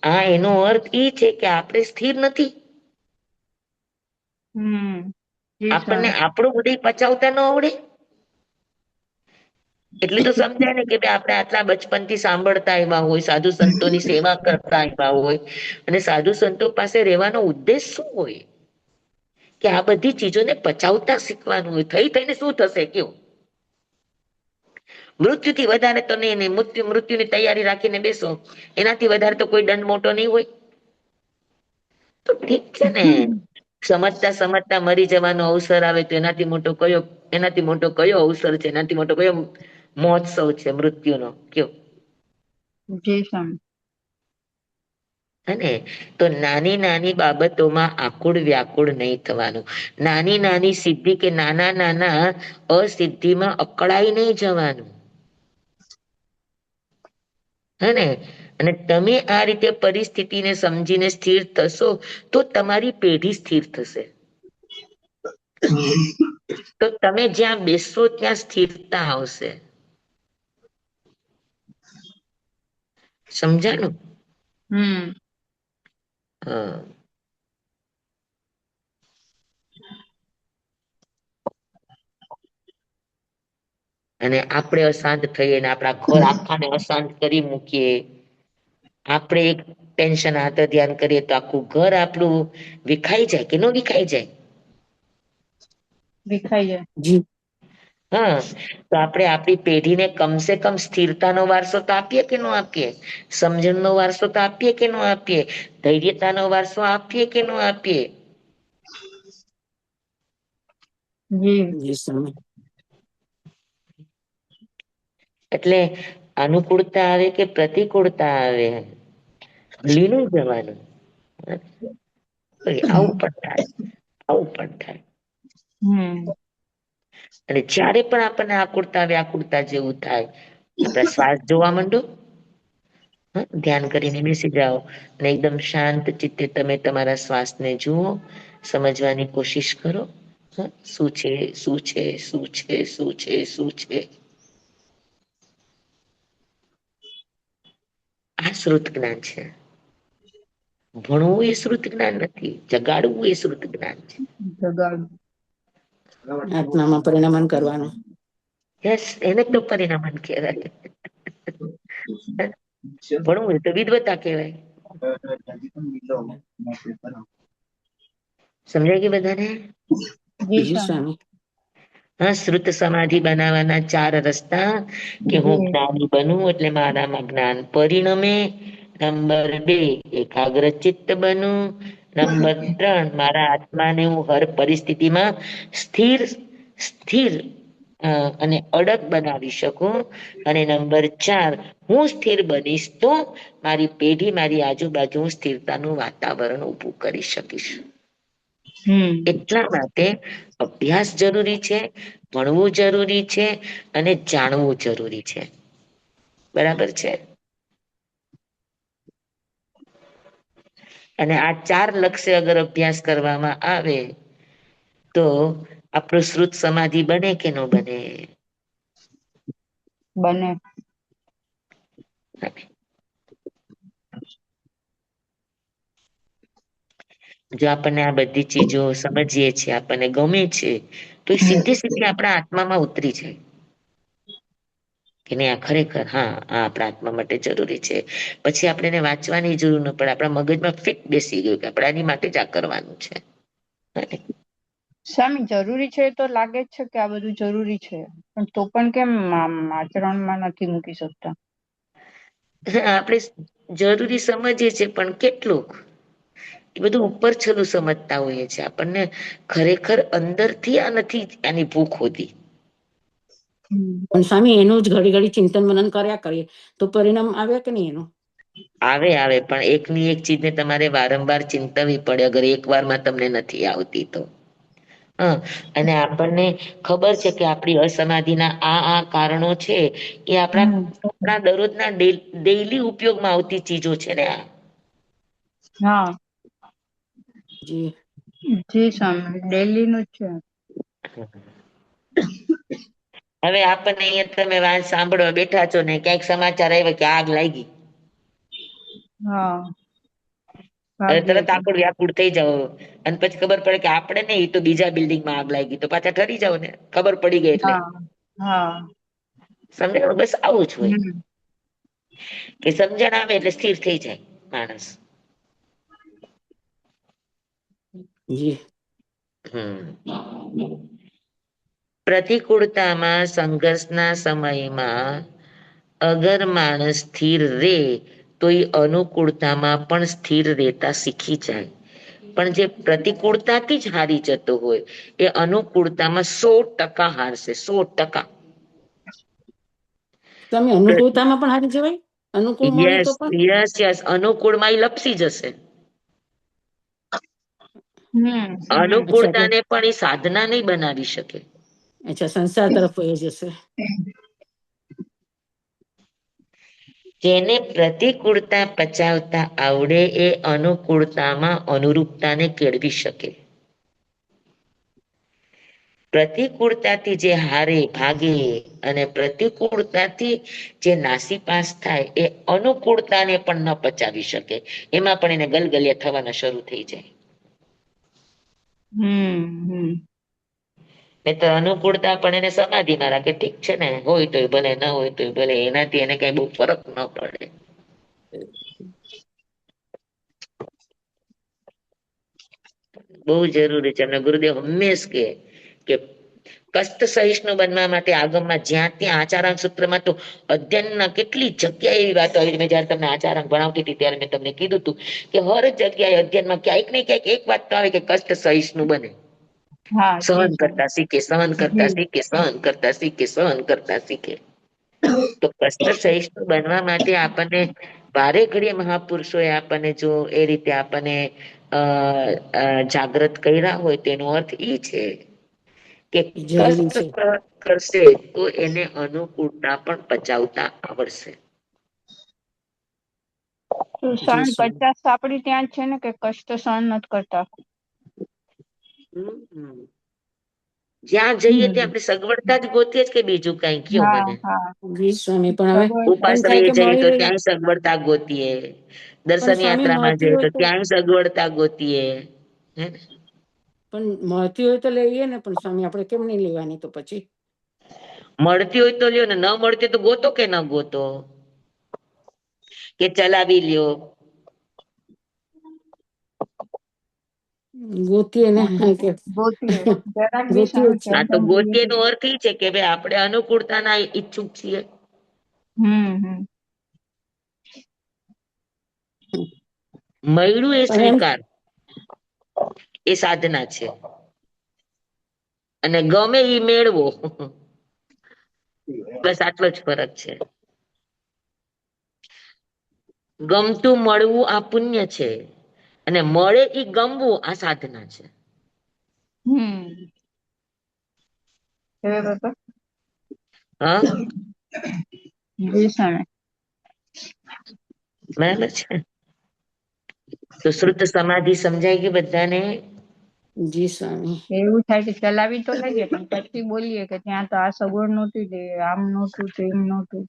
આ એનો અર્થ એ છે કે આપણે સ્થિર નથી. જી આપણને સ્વામી. આપણું બધું પચાવતા ન આવડે. એટલે તો સમજાય ને કે ભાઈ આપણે આટલા બચપનથી સાંભળતા આવ્યા હોય, સાધુ સંતોની સેવા કરતા આવ્યા હોય, અને સાધુ સંતો પાસે રહેવાનો ઉદ્દેશ શું હોય? કે આ બધી ચીજોને પચાવતા શીખવાનું હોય. થઈ થઈને શું થશે કયો? મૃત્યુથી વધારે તો નહીં, મૃત્યુની તૈયારી રાખીને બેસો, એનાથી વધારે તો કોઈ દંડ મોટો નહીં હોય. તો ઠીક છે ને, સમજતા સમજતા મરી જવાનો અવસર આવે તો એનાથી મોટો કયો અવસર છે, એનાથી મોટો કયો મહોત્સવ છે મૃત્યુનો કયો? જી સ્વામી. અને તો નાની નાની બાબતોમાં આકુળ વ્યાકુળ નહીં થવાનું. નાની નાની સિદ્ધિ કે નાના નાના અસિદ્ધિમાં અકળાઈ નહીં જવાનું. હે ને? અને તમે આ રીતે પરિસ્થિતિને સમજીને સ્થિર થશો તો તમારી પેઢી સ્થિર થશે. તો તમે જ્યાં બેસશો ત્યાં સ્થિરતા આવશે. સમજાણું? હા. અને આપણે અશાંત થઈએ ને આપણા ઘર આખાને અશાંત કરી મૂકીએ. આપણે એક ટેન્શન હાથે ધ્યાન કરીએ તો આખું ઘર આપણું વિખાઈ જાય કે ન વિખાઈ જાય? વિખાઈ જાય. જી. હા, તો આપણે આપણી પેઢીને કમસે કમ સ્થિરતાનો વારસો તો આપીએ કે ન આપીએ? સમજણનો વારસો તો આપીએ કે ન આપીએ? ધૈર્યતાનો વારસો આપીએ કે ન આપીએ? જી. જી સ્વામી. એટલે અનુકૂળતા આવે કે પ્રતિકૂળતા આવે, લીનું જવાનું. આવું પણ થાય, આવું પણ થાય. અને જ્યારે પણ આપણને આકુળતા વ્યાકુળતા જેવું થાય, આપણા શ્વાસ જોવા માંડો. ધ્યાન કરીને બેસી જાઓ અને એકદમ શાંત ચિત્તે તમે તમારા શ્વાસને જુઓ, સમજવાની કોશિશ કરો. શું છે, શું છે, શું છે, શું છે, શું છે? આ શ્રુત જ્ઞાન છે. ભણવું એ શ્રુત જ્ઞાન નથી, જગાડવું એ શ્રુત જ્ઞાન છે. આત્મામાં પરિણમન કરવાનું. યસ, એને તો પરિણામન કહેવાય. ભણવું એ તો વિદવતા કહેવાય. સમજાય ગયું બધાને? જી જી સ્વામી. સ્વામી. હા, શ્રુત સમાધિ બનાવવાના 4 રસ્તા કે હું જી. જ્ઞાની બનું એટલે મારામાં જ્ઞાન પરિણમે. નંબર 2, એકાગ્ર ચિત્ત બનું. નંબર 3, મારા આત્માને હું હર પરિસ્થિતિમાં સ્થિર સ્થિર અને અડગ બનાવી શકું. અને નંબર 4, હું સ્થિર બનીશ તો મારી પેઢી, મારી આજુબાજુ હું સ્થિરતાનું વાતાવરણ ઊભું કરી શકીશ. એટલા માટે અભ્યાસ જરૂરી છે, ભણવું જરૂરી છે અને જાણવું જરૂરી છે. બરાબર છે? અને આ 4 લક્ષ્ય અગર અભ્યાસ કરવામાં આવે તો આપણું શ્રુત સમાધિ બને કે ન બને? બને. જો આપણને આ બધી ચીજો સમજીએ છીએ, આપણને ગમે છે, તો એ સીધે સીધી આપણા આત્મામાં ઉતરી જાય. કે નહીં, આ ખરેખર હા, આ આપણા આત્મા માટે જરૂરી છે. પછી આપણે એને વાંચવાની જરૂર ન પડે, આપણા મગજમાં ફિટ બેસી ગયું કે આપણે આની માટે જ આ કરવાનું છે. સ્વામી, જરૂરી છે તો લાગે જ છે કે આ બધું જરૂરી છે, પણ તો પણ કેમ આચરણમાં નથી મૂકી શકતા? આપણે જરૂરી સમજીએ છીએ પણ કેટલુંક? એ બધું ઉપર છલું સમજતા હોઈએ છે, આપણને ખરેખર અંદરથી આ નથી આની ભૂખ હોતી. પણ સ્વામી, એનું જ ઘડી ઘડી ચિંતન મનન કર્યા કરીએ તો પરિણામ આવે કે નહીં એનું? આવે પણ એકની એક ચીજને તમારે વારંવાર ચિંતવવી પડે, અગર એક વારમાં તમને નથી આવતી તો. અને આપણને ખબર છે કે આપણી અસમાધિના આ કારણો છે, એ આપણા દરરોજના ડેઈલી ઉપયોગમાં આવતી ચીજો છે ને આ. હા. જી. જી સ્વામી, ડેલી નું જ છે. હવે આપણને અહીંયા તમે વાત સાંભળવા બેઠા છો ને ક્યાંક સમાચાર આવ્યા કે આગ લાગી, હા, હવે ભાગ્ય તરત છે. આકુળ વ્યાકુળ થઈ જાવ અને પછી ખબર પડે કે આપણે ને એ તો બીજા બિલ્ડિંગમાં આગ લાગી, તો પાછા ઠરી જાવ ને ખબર પડી ગઈ એટલે. હા, હા. સમજાણું? બસ આવું જ હોય હમ. કે સમજણ આવે એટલે સ્થિર થઈ જાય માણસ. જી. પ્રતિકૂળતામાં સંઘર્ષના સમયમાં અગર માણસ સ્થિર રે તો એ અનુકૂળતામાં પણ સ્થિર રહેતા શીખી જાય. પણ જે પ્રતિકૂળતાથી જ હારી જતો હોય એ અનુકૂળતામાં 100% હારશે, 100%. તમે અનુકૂળતામાં પણ હારી જવાય, અનુકૂળ મળે યસ તો પણ. યસ યસ, અનુકૂળમાં એ લપસી જશે. હમ. અચ્છા એટલે અનુકૂળતાને પણ એ સાધના નહીં બનાવી શકે. અચ્છા, સંસાર તરફ વહી જશે. જેને પ્રતિકૂળતા પચાવતા આવડે એ અનુકૂળતામાં અનુરૂપતાને કેળવી શકે. પ્રતિકૂળતાથી જે હારે ભાગે અને પ્રતિકૂળતાથી જે નાસીપાસ થાય એ અનુકૂળતાને પણ ન પચાવી શકે, એમાં પણ એને ગલગલિયા થવાના શરૂ થઈ જાય. હમ. એ તો અનુકૂળતા પણ એને સમાધિમાં રાખે, ઠીક છે ને, હોય તોય ભલે, ન હોય તોય ભલે, એનાથી એને કઈ બહુ ફરક ન પડે. બહુ જરૂરી છે. એમને ગુરુદેવ હંમેશ કે કષ્ટ સહિષ્ણુ બનવા માટે આગમમાં જ્યાં ત્યાં આચારાંક સૂત્રમાં તો અધ્યયનના કેટલી જગ્યાએ એવી વાતો આવી. મેં જયારે તમને આચારાંક ભણાવતી હતી ત્યારે મેં તમને કીધું હતું કે હર જગ્યાએ અધ્યયનમાં ક્યાંક ને ક્યાંક એક વાત તો આવે કે કષ્ટ સહિષ્ણુ બને, હા, જી સહન કરતા સ્વામી. શીખે, સહન કરતા જી. શીખે, સહન કરતા શીખે, સહન કરતા શીખે. તો કષ્ટ સહિષ્ણુ બનવા માટે આપણને વારે ઘડીએ મહાપુરુષોએ આપણને જો એ રીતે આપણને જાગ્રત કર્યા હોય તેનો અર્થ એ છે કે જરૂરી કષ્ટ છે. કરશે તો એને અનુકૂળતા પણ પચાવતા આવડશે. તો જી સ્વામી, સ્વામી. 50 આપડી ત્યાં જ છે ને કે કષ્ટ સહન નથી કરતા. જ્યાં જઈએ ત્યાં હમ. આપણે સગવડતા જ ગોતીએ જ કે બીજું કઈ કયો હા, મને. હા. જી સ્વામી, પણ હવે સગવડતા. એમ થાય ઉપાશ્રય કે જઈએ મળી તો રહી, ત્યાંય સગવડતા ગોતીએ, પણ દર્શન સ્વામી યાત્રામાં મળતી જઈએ હોય તો ત્યાંય સગવડતા ગોતીએ. હે ને? પણ મળતી હોય તો લઈએ ને, પણ સ્વામી આપણે કેમ નહીં લેવાની તો પછી? મળતી હોય તો લ્યો ને, ન મળતી હોય તો ગોતો કે ન ગોતો, કે ચલાવી લ્યો. ગોતીએ ને કે ગોતીએ. જરાક બી ગોતીએ સ્વામી જ છે. આ તો ટેન્શન જોઈએ ગોતીએ છે. નો અર્થ એ છે કે ભાઈ આપણે અનુકૂળતાના ઈચ્છુક છીએ. હમ. મળ્યું એ પણ એમ સ્વીકાર, એ સાધના છે. અને ગમે ઈ મેળવો, બસ આટલો જ ફરક છે. ગમતું મળવું આ પુણ્ય છે અને મળે ઈ ગમવું આ સાધના છે. હમ. હવે બાપા. હા, જી સ્વામી. બરાબર છે. તો શ્રુત સમાધિ સમજાય ગઈ બધાને? જી સ્વામી. એવું થાય કે ચલાવી તો લઈએ પણ પછી બોલીએ કે ત્યાં તો આ સગવડ નહોતી, આમ નહોતું, તેમ નહોતું.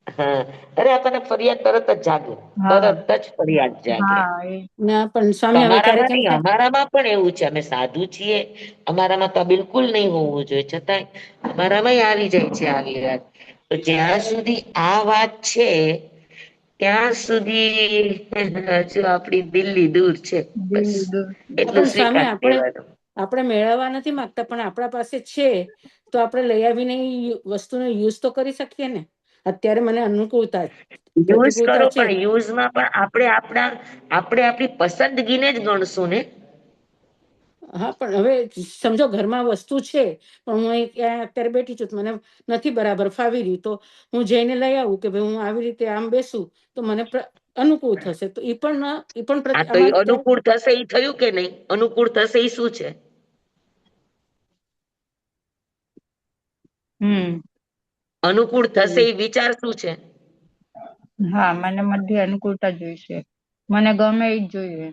હા, અરે આપણને ફરિયાદ તરત જ જાગે, હા, તરત જ ફરિયાદ જાગે. હા. એ ના પણ સ્વામી હવે તમારામાં ક્યારેક એમ નહીં, થાય, અમારામાં પણ એવું છે. અમે સાધુ છીએ, અમારામાં તો બિલકુલ નહીં હોવું જોઈએ, છતાંય અમારામાં આવી જાય છે આવી વાત. તો જ્યાં સુધી આ વાત છે ત્યાં સુધી હજુ આપડી દિલ્હી દૂર છે. બસ દિલ્હી દૂર. એટલું પણ સ્વામી સ્વીકારી આપણે લેવાનું. આપણે મેળવવા નથી માંગતા, પણ આપણા પાસે છે તો આપણે લઈ આવીને ઈ વસ્તુનો યુઝ તો કરી શકીએ ને. અત્યારે મને અનુકૂળતા યુઝ પ્રતિકૂળતા કરો, છે. પણ યુઝમાં પણ આપણે આપણી પસંદગીને જ ગણશું ને. હા, પણ હવે સમજો ઘરમાં વસ્તુ છે પણ હું અહીં ત્યાં અત્યારે બેઠી છું, મને નથી બરાબર ફાવી રહી, તો હું જઈને લઈ આવું કે ભાઈ હું આવી રીતે આમ બેસું તો મને અનુકૂળ થશે. તો એ પણ આ તો એ આમાં ત્યાં અનુકૂળ થશે એ થયું કે નહીં? અનુકૂળ થશે એ શું છે? હમ. અનુકૂળ થશે એ વિચાર શું છે? હા, મને મધ્ય અનુકૂળતા જોઈશે. મને ગમે એ જ જોઈએ.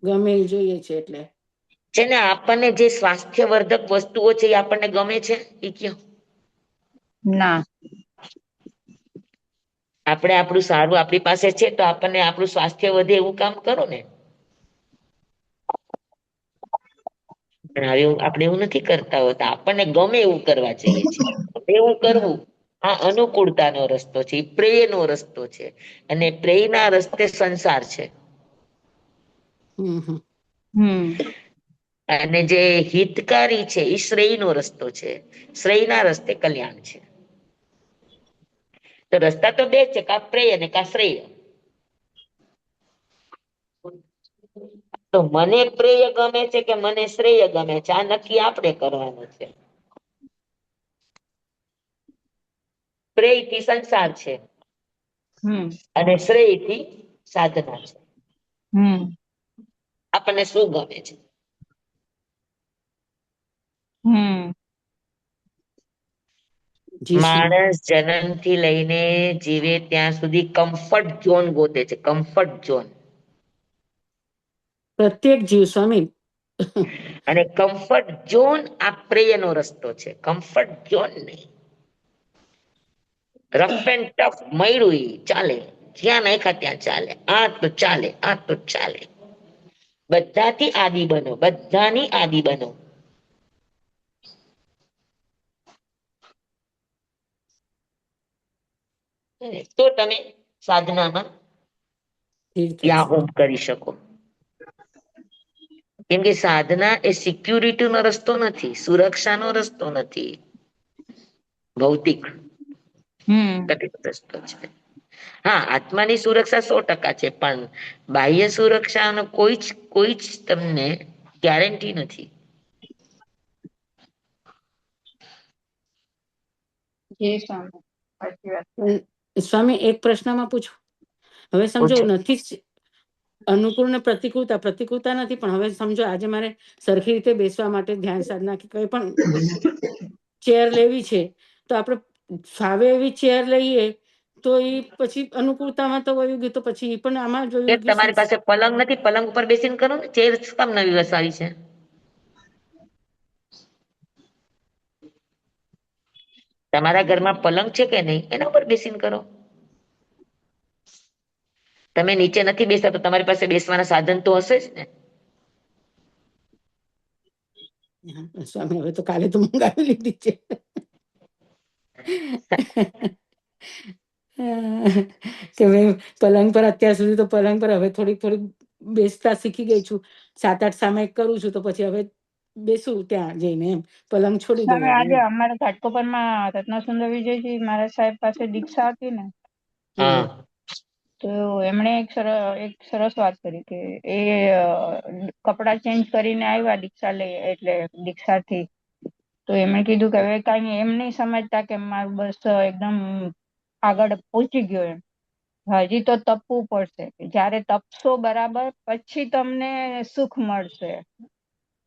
ગમે એ જોઈએ છે એટલે. છે ને આપણને જે સ્વાસ્થ્યવર્ધક વસ્તુઓ છે એ આપણને ગમે છે એ કયો? ના. આપણે આપણું સારું આપણી પાસે છે તો આપણને આપણું સ્વાસ્થ્ય વધે એવું કામ કરો ને. પણ હવે આપણે એવું નથી કરતા હોતા, આપણને ગમે એવું કરવા જઈએ છીએ. એવું કરવું આ અનુકૂળતાનો રસ્તો છે, પ્રેયનો રસ્તો છે, અને પ્રેયના રસ્તે સંસાર છે. હમ હમ હમ અને જે હિતકારી છે એ શ્રેયનો રસ્તો છે, શ્રેયના રસ્તે કલ્યાણ છે. તો રસ્તા તો બે જ છે, કા પ્રેય અને કા શ્રેય. તો મને પ્રેય ગમે છે કે મને શ્રેય ગમે છે, આ નક્કી આપણે કરવાનું છે. પ્રેય થી સંસાર છે હમ અને શ્રેય થી સાધના છે. હમ આપણને શું ગમે છે? હમ જી સ્વામી. માણસ જન્મથી લઈને જીવે ત્યાં સુધી કમ્ફર્ટ ઝોન ગોતે છે, કમ્ફર્ટ ઝોન. પ્રત્યેક જીવ સ્વામી. અને કમ્ફર્ટ ઝોન આ પ્રેયનો રસ્તો છે, કમ્ફર્ટ ઝોન નહીં. રફ એન્ડ ટફ મળ્યું ઈ ચાલે, જ્યાં નાખ્યા ત્યાં ચાલે, આ તો ચાલે, આ તો ચાલે. બધાથી આદિ બનો, બધાની આદિ બનો. તો તમે સાધનામાં ઠીક થશે. યા કરી શકો. કેમ કે સાધના એ સિક્યુરિટીનો રસ્તો નથી, સુરક્ષાનો રસ્તો નથી. ભૌતિક હમ રસ્તો છે. હા, આત્માની સુરક્ષા 100% છે, પણ બાહ્ય સુરક્ષાનો કોઈ જ તમને ગેરંટી નથી. જી સ્વામી, સાચી વાત. સ્વામી એક પ્રશ્નમાં પૂછું, હવે સમજો પૂછો. નથી જ અનુકૂળ ને પ્રતિકૂળતા નથી, પણ હવે સમજો આજે મારે સરખી રીતે બેસવા માટે ધ્યાન સાધના કે કંઈ પણ ચેર લેવી છે, તો આપણે ફાવે એવી ચેર લઈએ તો એ પછી અનુકૂળતામાં તો વયું ગયું, તો પછી એ પણ આમાં કે જોયું ગયું. તમારી પાસે પલંગ નથી, પલંગ ઉપર બેસીને કરો ને, ચેર શું કામ નવી વસાવી છે? તમારા ઘરમાં પલંગ છે કે નહીં, એના ઉપર બેસીને કરો. તમે નીચે નથી બેસતા તો તમારી પાસે બેસવાના સાધન તો હશે જ ને. સ્વામી હવે તો કાલે તો મંગાવી લીધી છે. કે ભાઈ પલંગ પર અત્યાર સુધી તો પલંગ પર, હવે થોડીક થોડીક બેસતા શીખી ગઈ છું. 7-8 સામે કરું છું, તો પછી હવે બેસું ત્યાં જઈને, એમ પલંગ છોડી દઉં સ્વામી, હવે આજે એમ. અમારા ઘાટકોપરમાં રત્નસુંદર વિજયજી મહારાજ સાહેબ પાસે દીક્ષા હતી ને, હમ હા. તો એમણે એક સરસ વાત કરી કે એ કપડાં ચેન્જ કરીને આવ્યા દીક્ષા લઈ, એટલે દીક્ષાથી. તો એમણે કીધું કે હવે કાંઈ એમ નહીં સમજતા કે મારું બસ એકદમ આગળ પહોંચી ગયો એમ, હજી તો તપવું પડશે. જ્યારે તપશો બરાબર પછી તમને સુખ મળશે.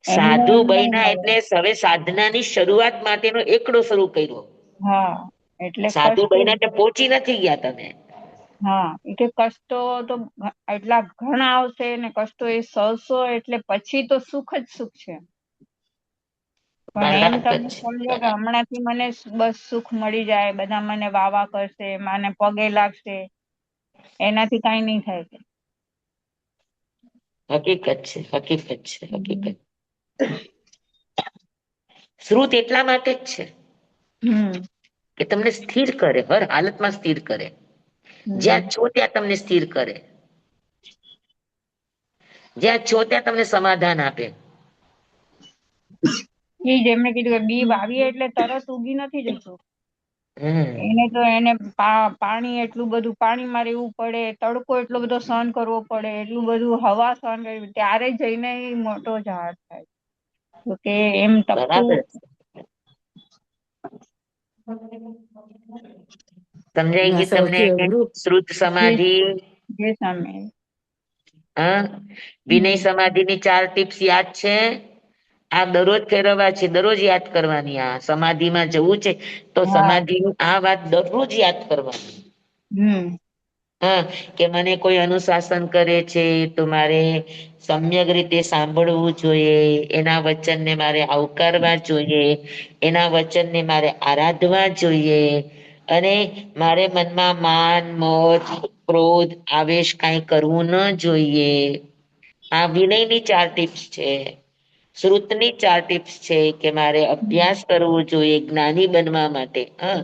એમને સાધુ એમ નહીં બન્યા મળે. એટલે હવે સાધનાની શરૂઆત માટેનો એકડો શરૂ કર્યો. હા, એટલે સાધુ કષ્ટ. બન્યા એટલે પહોંચી નથી ગયા તમે. હા, એ કે કષ્ટો તો એટલા ઘણા આવશે ને, કષ્ટો એ સહશો એટલે પછી તો સુખ જ સુખ છે. પણ એમ બરાબર તમે છે, સમજો કે બરાબર. હમણાંથી મને બસ સુખ મળી જાય, બધા મને વાવા કરશે, મને પગે લાગશે, એનાથી કાંઈ નહીં થાય. હકીકત છે, હકીકત છે, હકીકત. શ્રુત એટલા માટે જ છે હમ કે તમને સ્થિર કરે, હર હાલતમાં સ્થિર કરે. જ્યાં હમ છો ત્યાં તમને સ્થિર કરે, જ્યાં છો ત્યાં તમને સમાધાન આપે. એ જેમને કીધું કે બી વાવીએ એટલે તરત ઉગી નથી જતું. હમ એને તો પાણી એટલું બધું પાણીમાં રહેવું પડે, તડકો એટલો બધો સહન કરવો પડે, એટલું બધું હવા સહન કરવી, ત્યારે જઈને મોટો ઝાડ થાય. તો કે એમ ટપકું. બરાબર. સમજાઈ આ ગયું તમને? સૌથી અઘરું. શ્રુત જે સમાધિ, જે સામે. હા, વિનય હમ સમાધિની 4 ટિપ્સ યાદ છે? આ દરરોજ ફેરવવા છે, દરરોજ યાદ કરવાની. આ સમાધિમાં જવું છે તો હા. સમાધિની આ વાત દરરોજ યાદ કરવાની. હમ હા, કે મને કોઈ અનુશાસન કરે છે તો મારે સમ્યક રીતે સાંભળવું જોઈએ, એના વચનને મારે આવકારવા જોઈએ, એના વચનને મારે આરાધવા જોઈએ, અને મારે મનમાં માન, મદ, ક્રોધ, આવેશ કાંઈ કરવું ન જોઈએ. આ વિનયની 4 ટીપ્સ છે. શ્રુતની 4 ટીપ્સ છે કે મારે અભ્યાસ કરવો જોઈએ જ્ઞાની બનવા માટે. હા,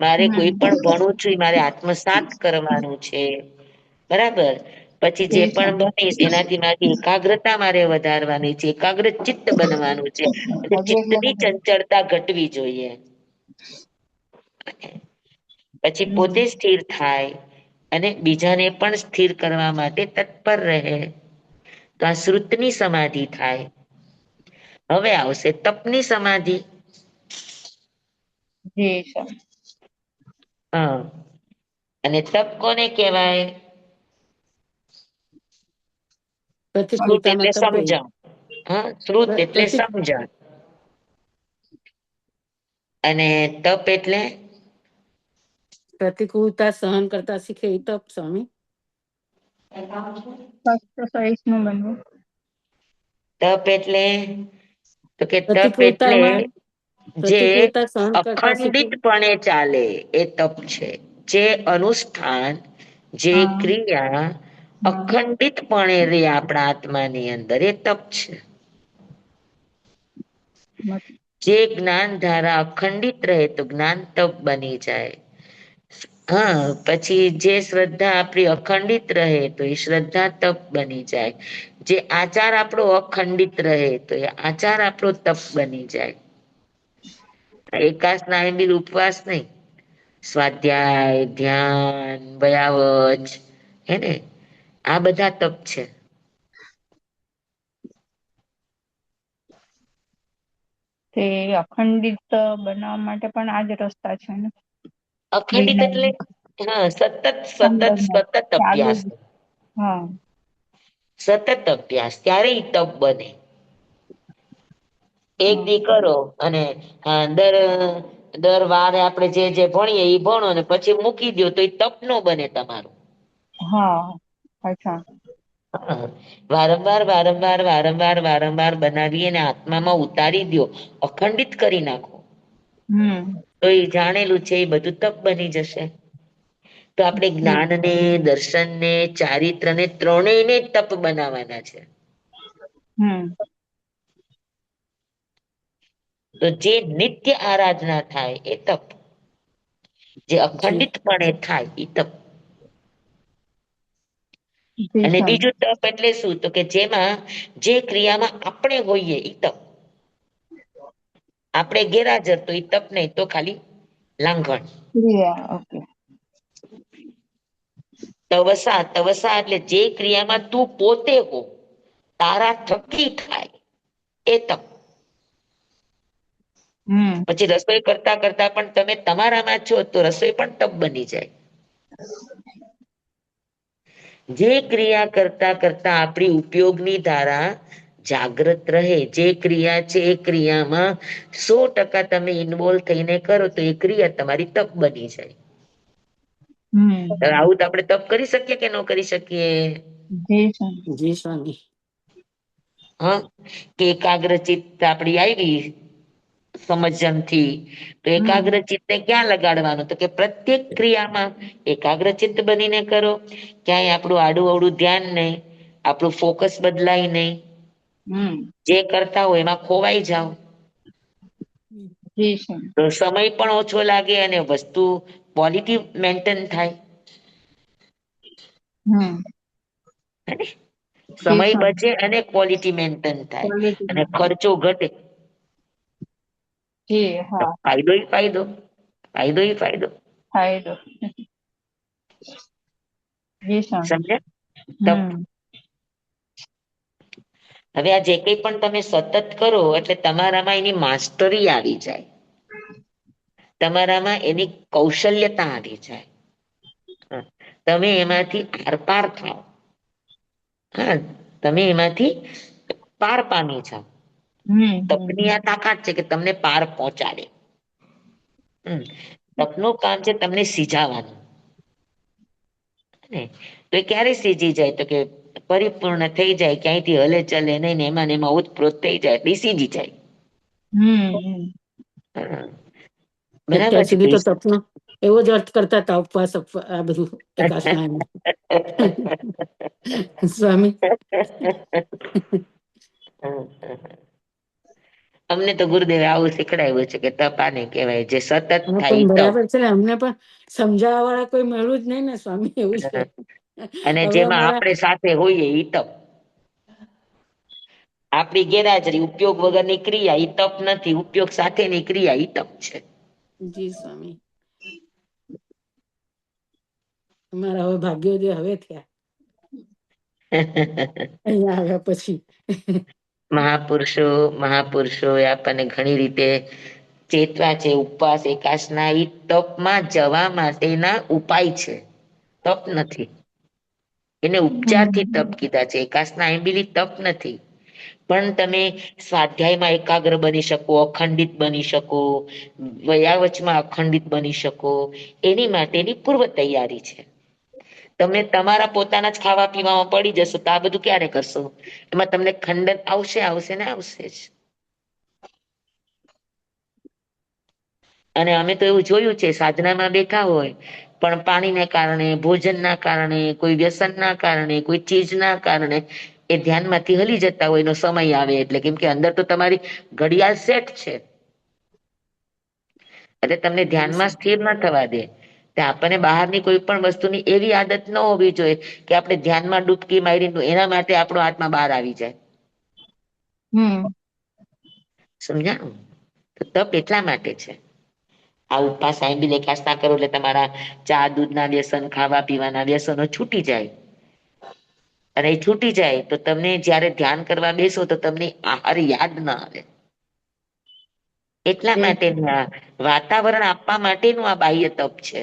મારે કોઈ હમ પણ ભણું છું ઈ મારે આત્મસાત કરવાનું છે. બરાબર. પછી જે જી પણ સ્વામી. બનીશ એનાથી મારી એકાગ્રતા મારે વધારવાની છે, એકાગ્ર ચિત્ત બનવાનું છે, અને ચિત્તની ચંચળતા ઘટવી જોઈએ. પછી પોતે હમ સ્થિર થાય અને બીજાને પણ સ્થિર કરવા માટે તત્પર રહે. તો આ શ્રુતની સમાધિ થાય. હવે આવશે તપની સમાધિ. જી સ્વામી. હા, અને તપ કોને કહેવાય? શ્રુત એટલે પ્રતિકૂળતામાં તપે. સમજણ. હા, શ્રુત એટલે પ્રતિ સમજણ. અને તપ એટલે? પ્રતિકૂળતા સહન કરતા શીખે એ તપ સ્વામી. ફક્ત સહિષ્ણુ બનવું. તપ એટલે? તો કે તપ એટલે પ્રતિકૂળતામાં જે પ્રતિકૂળતા સહન કરતા શીખે. અખંડિતપણે ચાલે એ તપ છે. જે અનુષ્ઠાન, જે હા ક્રિયા હા અખંડિતપણે રે આપણા આત્માની અંદર એ તપ છે. જે જ્ઞાન ધારા અખંડિત રહે તો જ્ઞાન તપ બની જાય. હા, પછી જે શ્રદ્ધા આપણી અખંડિત રહે તો એ શ્રદ્ધા તપ બની જાય. જે આચાર આપણો અખંડિત રહે તો એ આચાર આપણો તપ બની જાય. એકાસ ના બિલ ઉપવાસ નહી, સ્વાધ્યાય, ધ્યાન, ભયાવચ હેને આ બધા તપ છે. તે અખંડિત બનાવવા માટે પણ આજ રસ્તા છે ને. અખંડિત વિનય એટલે હા, સતત સતત સંલગ્ન સતત ચાલુ અભ્યાસ. જ. હા. સતત અભ્યાસ ત્યારે ઈ તપ બને. એક હા દી કરો અને દર વારે આપણે જે ભણીએ એ ભણો ને પછી મૂકી દો તો એ તપ નો બને તમારું. હા, અચ્છા. હા, વારંવાર વારંવાર વારંવાર વારંવાર બનાવી અને આત્મામાં ઉતારી દો, અખંડિત કરી નાખો. હમ. તો એ જાણેલું છે એ બધું તપ બની જશે. તો આપણે જી જ્ઞાનને, દર્શનને, ચારિત્રને ત્રણેયને તપ બનાવવાના છે. હમ. તો જે નિત્ય આરાધના થાય એ તપ. જે જી અખંડિતપણે થાય એ તપ. જી અને સ્વામી. બીજું તપ એટલે શું? તો કે જેમાં જે ક્રિયામાં આપણે હોઈએ ઈ તપ. આપણે ગેરહાજર તો એ તપ નહીં, તો ખાલી લાંઘણ. ક્રિયા, ઓકે. તવસા, તવસા એટલે જે ક્રિયામાં તું પોતે હો, તારા થકી થાય એ તપ. હમ. પછી રસોઈ કરતા કરતા પણ તમે તમારામાં છો તો રસોઈ પણ તપ બની જાય. જે ક્રિયા કરતા કરતા આપણી ઉપયોગની ધારા જાગ્રત રહે, જે ક્રિયા છે એ ક્રિયામાં 100% તમે ઇન્વોલ્વ થઈને કરો તો એ ક્રિયા તમારી તપ બની જાય. હમ. હવે આવું તો આપણે તપ કરી શકીએ કે ન કરી શકીએ? જી સ્વામી. જી સ્વામી. હા, કે એકાગ્ર ચિત્ત આપડી આવી સમજણથી તો હમ એકાગ્રચિત્તને ક્યાં લગાડવાનું? તો કે પ્રત્યેક ક્રિયામાં એકાગ્રચિત્ત બનીને કરો. ક્યાંય આપણું આડું અવડું ધ્યાન નહીં, આપણું ફોકસ બદલાય નહીં. હમ. જે કરતા હોય એમાં ખોવાઈ જાવ. જી સ્વામી. તો સમય પણ ઓછો લાગે અને વસ્તુ ક્વોલિટી મેન્ટેન થાય. હમ. જી સમય સ્વામી. બચે અને ક્વોલિટી મેન્ટેન થાય ક્વોલિટી અને માટે. ખર્ચો ઘટે. જી તો હા. ફાયદો ફાયદો, ફાયદો ફાયદો. ફાયદો. જી સ્વામી. સમજ્યા? તપ. હમ. હવે આ જે કંઈ પણ તમે સતત કરો એટલે તમારામાં એની માસ્ટરી આવી જાય. તમારામાં એની કૌશલ્યતા આવી જાય. તમે એમાંથી આર-પાર થાવ. હા, તમે એમાંથી પાર પામી જાવ. હમ તપની આ તાકાત છે કે તમને પાર પહોંચાડે. તપનું કામ છે તમને સિજાવાનું. ને તો એ ક્યારે સીજી જાય? તો કે પરિપૂર્ણ થઈ જાય, ક્યાંયથી હલે ચલે નહીં ને એમાં ને એમાં ઓતપ્રોત થઈ જાય એટલે ઈ સીજી જાય. હમ હા. બરાબર અત્યાર છે સુધી તો કૃષ્ણ. તપનો એવો જ અર્થ કરતા હતા, ઉપવાસ આ બધું એકાસના એમ. સ્વામી. અમને તો ગુરુદેવે આવું શીખડાવ્યું છે કે તપ આને કહેવાય જે સતત હા, થાય પણ ઈ તપ. બરાબર છે ને, અમને પણ સમજાવવા વાળા કોઈ મળ્યું જ નહીં ને સ્વામી, એવું છે. અને હવે જેમાં અમારા આપણે સાથે હોઈએ ઈ તપ. આપણી ગેરહાજરી, ઉપયોગ વગરની ક્રિયા ઈ તપ નથી, ઉપયોગ સાથેની ક્રિયા ઈ તપ છે. જી સ્વામી, અમારા હવે ભાગ્યોદય હવે થયા અહીંયા આવ્યા પછી. મહાપુરુષો એ આપણને ઘણી રીતે ચેતવા છે. ઉપવાસ એકાસના ઈ તપમાં જવા માટેના ઉપાય છે, તપ નથી. એને ઉપચારથી તપ હમ કીધા છે. એકાસના આંબીલી તપ નથી. પણ તમે સ્વાધ્યાયમાં એકાગ્ર બની શકો, અખંડિત બની શકો, વયાવચમાં અખંડિત બની શકો, એની માટેની પૂર્વ તૈયારી છે. તમે તમારા પોતાના જ ખાવા પીવામાં પડી જશો તો આ બધું ક્યારે કરશો? એમાં તમને ખંડન આવશે ને આવશે જ. અને અમે તો એવું જોયું છે, સાધનામાં બેઠા હોય પણ પાણીને કારણે, ભોજનના કારણે, કોઈ વ્યસનના કારણે, કોઈ ચીજના કારણે એ ધ્યાનમાંથી હલી જતા હોય એનો સમય આવે એટલે, કેમ કે અંદર તો તમારી ઘડિયાળ સેટ છે. એટલે તમને જી ધ્યાનમાં સ્વામી. સ્થિર ન થવા દે. તે આપણને બહારની કોઈ પણ વસ્તુની એવી આદત ન હોવી જોઈએ કે આપણે ધ્યાનમાં ડૂબકી મારી એના માટે આપણો આત્મા બહાર આવી જાય. હમ સમજાણું? તો તપ એટલા માટે છે. આ ઉપવાસ આંબીલ એકાસના કરો એટલે તમારા ચા દૂધના વ્યસન, ખાવા પીવાના વ્યસનો છૂટી જાય. અને એ છૂટી જાય તો તમને જયારે ધ્યાન કરવા બેસો તો તમને આહાર યાદ ના આવે. એટલા એ માટે આ વાતાવરણ આપવા માટેનું આ બાહ્ય તપ છે.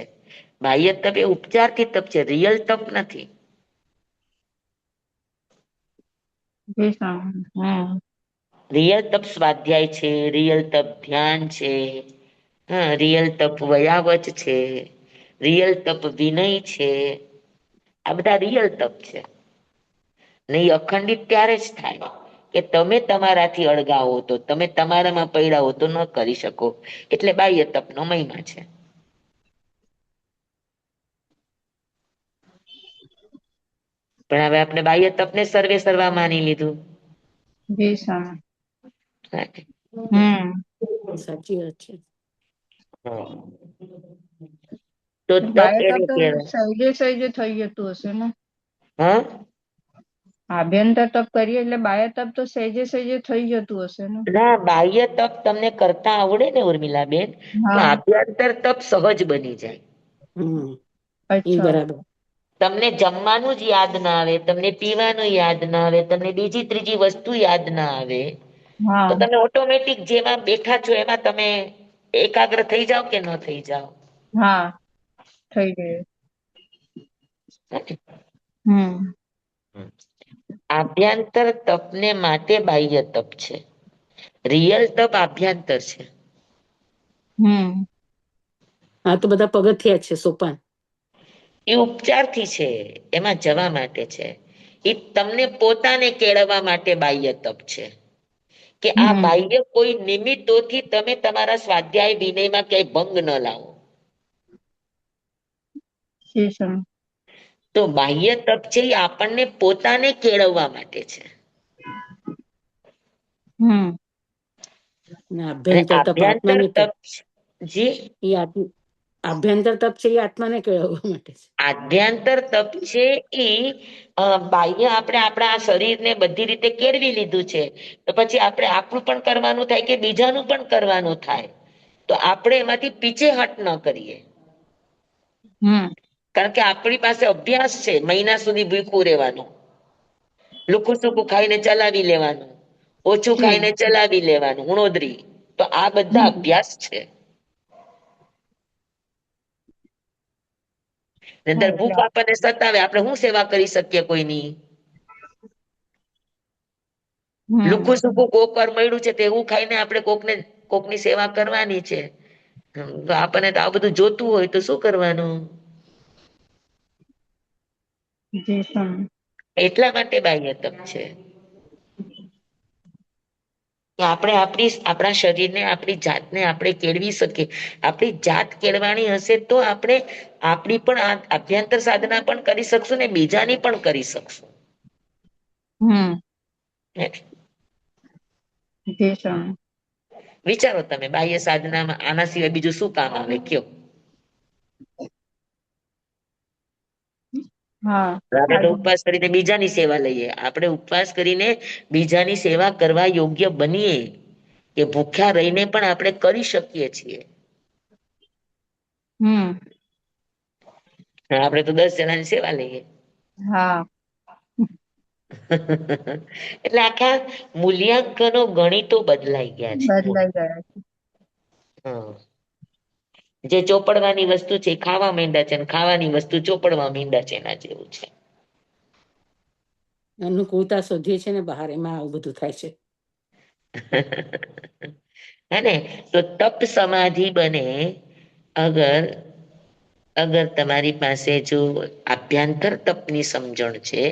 બાહ્ય તપ એ ઉપચારથી તપ છે, રિયલ તપ નથી. રિયલ તપ સ્વાધ્યાય છે, રિયલ તપ ધ્યાન છે, હા, રિયલ તપ વયાવચ છે, રિયલ તપ વિનય છે, આ બધા રિયલ તપ છે. ને ઈ અખંડિત ત્યારે જ થાય કે તમે તમારાથી અળગા હો, તો તમે તમારામાં પૈડા હો તો ન કરી શકો. એટલે બાહ્ય તપનો મહિમા છે. પણ હવે આપણે બાહ્ય તપને સર્વે સર્વા માની લીધું. જી સ્વામી. હમ સાચી વાત છે. તો તપ બાહ્ય તપ એને તો કહેવાય. સહેજે સહેજે થઈ જતું હશે ને? હા, આભ્યંતર તપ કરીએ એટલે બાહ્ય તપ તો સહેજે સહેજે થઈ જતું હશે ને? ના, બાહ્ય તપ તમને કરતા આવડે ને ઉર્મિલાબેન, તો હા, આભ્યંતર તપ સહજ બની જાય. હમ એ અચ્છા. બરાબર. તમને જમવાનું જ યાદ ના આવે, તમને પીવાનું યાદ ના આવે, તમને બીજી ત્રીજી વસ્તુ યાદ ના આવે, તો હા, તમે ઓટોમેટિક જેમાં બેઠા છો એમાં તમે એકાગ્ર થઈ જાવ કે ન થઈ જાવ? હા, થઈ ગયું. હમ આભ્યંતર તપને માટે બાહ્ય તપ છે. રિયલ તપ આભ્યંતર છે. હમ આ તો બધા પગથિયા છે, સોપાન. એ ઉપચારથી છે, એમાં જવા માટે છે. એ તમને પોતાને કેળવવા માટે બાહ્ય તપ છે. કે આ હમ બાહ્ય કોઈ નિમિત્તોથી તમે તમારા સ્વાધ્યાય વિનયમાં ક્યાંય ભંગ ન લાવો. તો બાહ્ય તપ છે એ આપણને પોતાને કેળવવા માટે છે. હમ ને અને અભ્યંતર તપ આભ્યંતર આત્માની તપ જી એ આભ્યંતર તપ છે એ આત્માને કેળવવા માટે છે. આભ્યંતર તપ છે એ બાહ્ય આપણે આપણા શરીરને બધી રીતે કેળવી લીધું છે, તો પછી આપણે આપણું પણ કરવાનું થાય કે બીજાનું પણ કરવાનું થાય, તો આપણે એમાંથી પીછેહટ ન કરીએ. હમ કારણ કે આપણી પાસે અભ્યાસ છે મહિના સુધી ભૂખું રહેવાનું, લુખું સુખું ખાઈને ચલાવી લેવાનું, ઓછું જી ખાઈને ચલાવી લેવાનું, ઉણોદરી. તો આ બધા હમ અભ્યાસ છે. હા નહીંતર એટલે ભૂખ આપણને સતાવે આપણે શું સેવા કરી શકીએ કોઈની? હમ લુખું સુખું કોક વાર મળ્યું છે તેવું ખાઈને આપણે કોકની સેવા કરવાની છે. તો આપણને તો આ બધું જોતું હોય તો શું કરવાનું? જી સ્વામી. એટલા માટે બાહ્ય તપ છે કે આપણે આપણા શરીરને આપણી જાતને આપણે કેળવી શકીએ. આપણી જાત કેળવાની હશે તો આપણે આપણી પણ આભ્યંતર સાધના પણ કરી શકશું ને બીજાની પણ કરી શકશું. હમ. હે? જી સ્વામી. વિચારો તમે બાહ્ય સાધનામાં આના સિવાય બીજું શું કામ આવે કયો? હા. આપણે તો ઉપવાસ કરીને બીજાની સેવા લઈએ. આપણે ઉપવાસ કરીને બીજાની સેવા કરવા યોગ્ય બનીએ કે ભૂખ્યા રહીને પણ આપણે કરી શકીએ છીએ. હમ. આપણે તો 10 જણાની સેવા લઈએ. હા. એટલે આખા મૂલ્યાંકનો ગણિતો બદલાઈ ગયા છે. બદલાઈ ગયા છે. હા. જે ચોપડવાની વસ્તુ છે એ ખાવા માંડ્યા છે અને ખાવાની વસ્તુ ચોપડવા માંડ્યા છે એના જેવું છે. અનુકૂળતા શોધીએ છે ને બહાર, એમાં આવું બધું થાય છે. હે ને? તો તપ સમાધિ બને અગર તમારી પાસે જો આભ્યંતર તપની સમજણ છે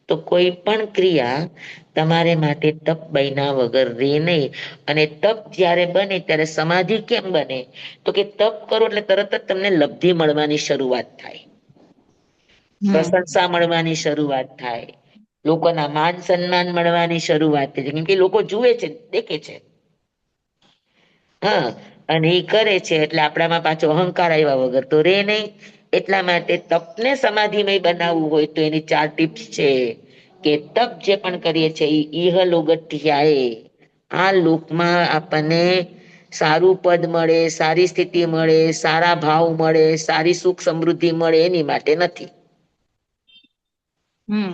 તો કોઈ પણ ક્રિયા તમારે માટે તપ બયના વગર રે નહીં. અને તપ જ્યારે બને ત્યારે સમાધિ કેમ બને? તો કે તપ કરો એટલે તરત જ તમને લબ્ધિ મળવાની શરૂઆત થાય. હમ. પ્રશંસા મળવાની શરૂઆત થાય. લોકોના માન સન્માન મળવાની શરૂઆત થાય. કેમ કે લોકો જુએ છે, દેખે છે. હા, અને એ કરે છે એટલે આપણામાં પાછો અહંકાર આવ્યા વગર તો રે નહીં. એટલા માટે તપને સમાધિમય બનાવવું હોય તો એની 4 ટીપ્સ છે. કે તપ જે પણ કરીએ છે એ ઇહલોગઠિયાએ, આ લોકમાં આપણને સારું પદ મળે, સારી સ્થિતિ મળે, સારા ભાવ મળે, સારી સુખ સમૃદ્ધિ મળે એની માટે નથી. હમ.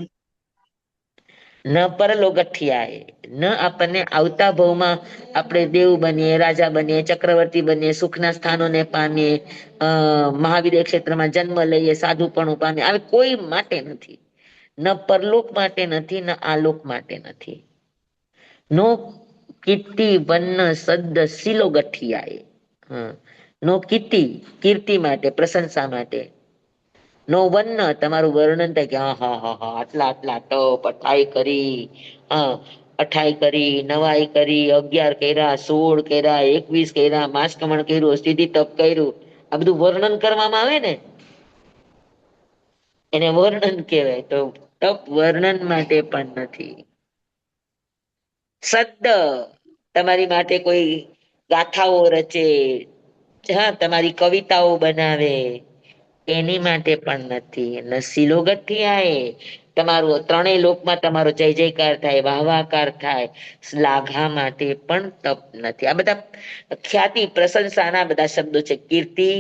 ન પરલોગઠિયાએ, ન આપણને આવતા ભાવમાં આપણે દેવ બનીએ, રાજા બનીએ, ચક્રવર્તી બનીએ, સુખના સ્થાનોને પામીએ, મહાવીર ક્ષેત્રમાં જન્મ લઈએ, સાધુપણું પામીએ, આવી કોઈ માટે નથી. ન પરલોક માટે નથી, ન આલોક માટે નથી. નો કીર્તિ વન્ન સદ્દ શીલો ગઠિયાએ. હા, નો કીર્તિ માટે, પ્રશંસા માટે. નો વન્ન, તમારું વર્ણન થાય કે હા આટલા તપ અઠાઈ કરી, હા, 28 કરી, 9 કરી, 11 કર્યા, 16 કર્યા, 21 કર્યા, માસકમણ કર્યું, સ્થિતિ તપ કર્યું, આ બધું વર્ણન કરવામાં આવે ને એને વર્ણન કહેવાય. તો તપ વર્ણન માટે પણ નથી. સદ્દ, તમારી માટે કોઈ ગાથાઓ રચે, હા, તમારી કવિતાઓ બનાવે એની માટે પણ નથી. ન શીલો ગઠિયાએ, તમારું ત્રણેય લોકમાં તમારો જય જયકાર થાય, વાહવાકાર થાય, શ્લાઘા માટે પણ તપ નથી. આ બધા ખ્યાતિ પ્રશંસાના બધા શબ્દો છે. કીર્તિ,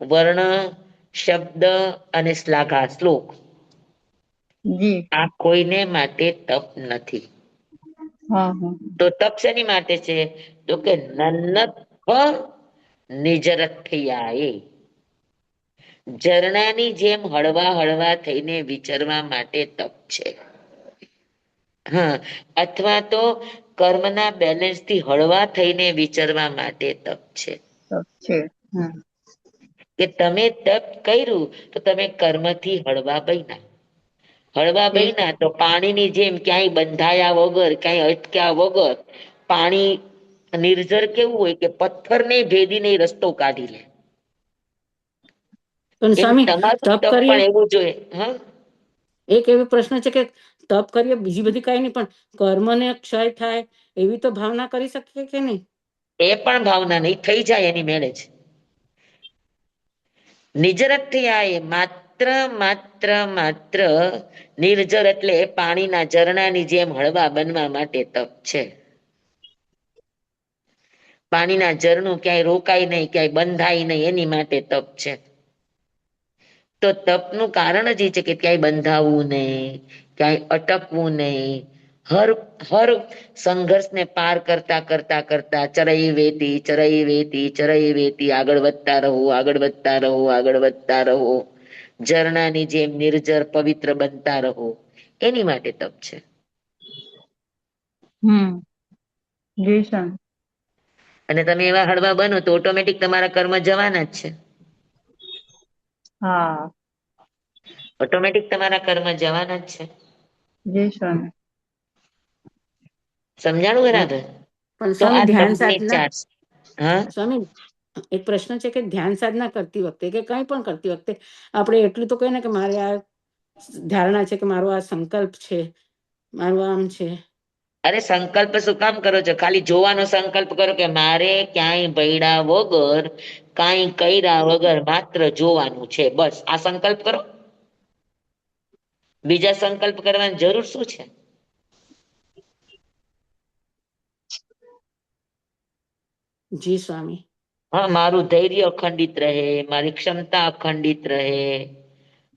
વર્ણ, શબ્દ અને શ્લાઘા, શ્લોક, જી. આ કોઈને માટે તપ નથી. હા, હા. તો તપ શેની માટે છે? તો કે નન્નત નિજરઠિયાએ, ઝરણાની જેમ હળવા હળવા થઈને વિચરવા માટે તપ છે. હા, અથવા તો કર્મના બેલેન્સ થી હળવા થઈને વિચરવા માટે તપ છે. તપ છે. હમ. કે તમે તપ કર્યું તો તમે કર્મથી હળવા બયના. હળવા એ બયના તો પાણીની જેમ ક્યાંય બંધાયા વગર, ક્યાંય અટક્યા વગર, પાણી નિર્જર કેવું હોય કે પથ્થરને ભેદીને રસ્તો કાઢી લે. પણ એમ સ્વામી, તમારું તપ તપ કરીએ, પણ એવું જોઈએ. હા, એક એવો પ્રશ્ન છે કે તપ કરીએ બીજી બધી કઈ નહીં, પણ કર્મને ક્ષય થાય એવી તો ભાવના કરી શકીએ કે નહીં? એ પણ ભાવના નહીં, થઈ જાય એની મેળે જ. નિજરઠિયાએ, માત્ર નિર્જર એટલે પાણીના ઝરણાની જેમ હળવા બનવા માટે તપ છે. પાણીના ઝરણું ક્યાંય રોકાય નહીં, ક્યાંય બંધાય નહીં એની માટે તપ છે. તો તપનું કારણ જ એ છે કે ક્યાંય બંધાવવું નહીં, ક્યાંય અટકવું નહીં, હર સંઘર્ષને પાર કરતા કરતા કરતા ચરઈ વેતી આગળ વધતા રહો, આગળ વધતા રહો, આગળ વધતા રહો, ઝરણાની જેમ નિર્જર પવિત્ર બનતા રહો, એની માટે તપ છે. હમ. જી સર. અને તમે એવા હળવા બનો તો ઓટોમેટિક તમારા કર્મ જવાના જ છે. હા. ઓટોમેટિક તમારા કર્મ જવાના જ છે. જી સ્વામી. સમજાણું બરાબર? પણ તો સ્વામી આ ધ્યાન તમને સાધના, ચાર. હા, સ્વામી એક પ્રશ્ન છે કે ધ્યાન સાધના કરતી વખતે કે કંઈ પણ કરતી વખતે આપણે એટલું તો કહીએ ને કે મારે આ ધારણા છે કે મારો આ સંકલ્પ છે, મારું આમ છે. અરે સંકલ્પ શું કામ કરો છો? ખાલી જોવાનો સંકલ્પ કરો કે મારે ક્યાંય ભયડા વગર કાંઈ કર્યા વગર માત્ર જોવાનું છે, બસ આ સંકલ્પ કરો. બીજા સંકલ્પ કરવાની જરૂર શું છે? જી સ્વામી. હા, મારું ધૈર્ય અખંડિત રહે, મારી ક્ષમતા અખંડિત રહે,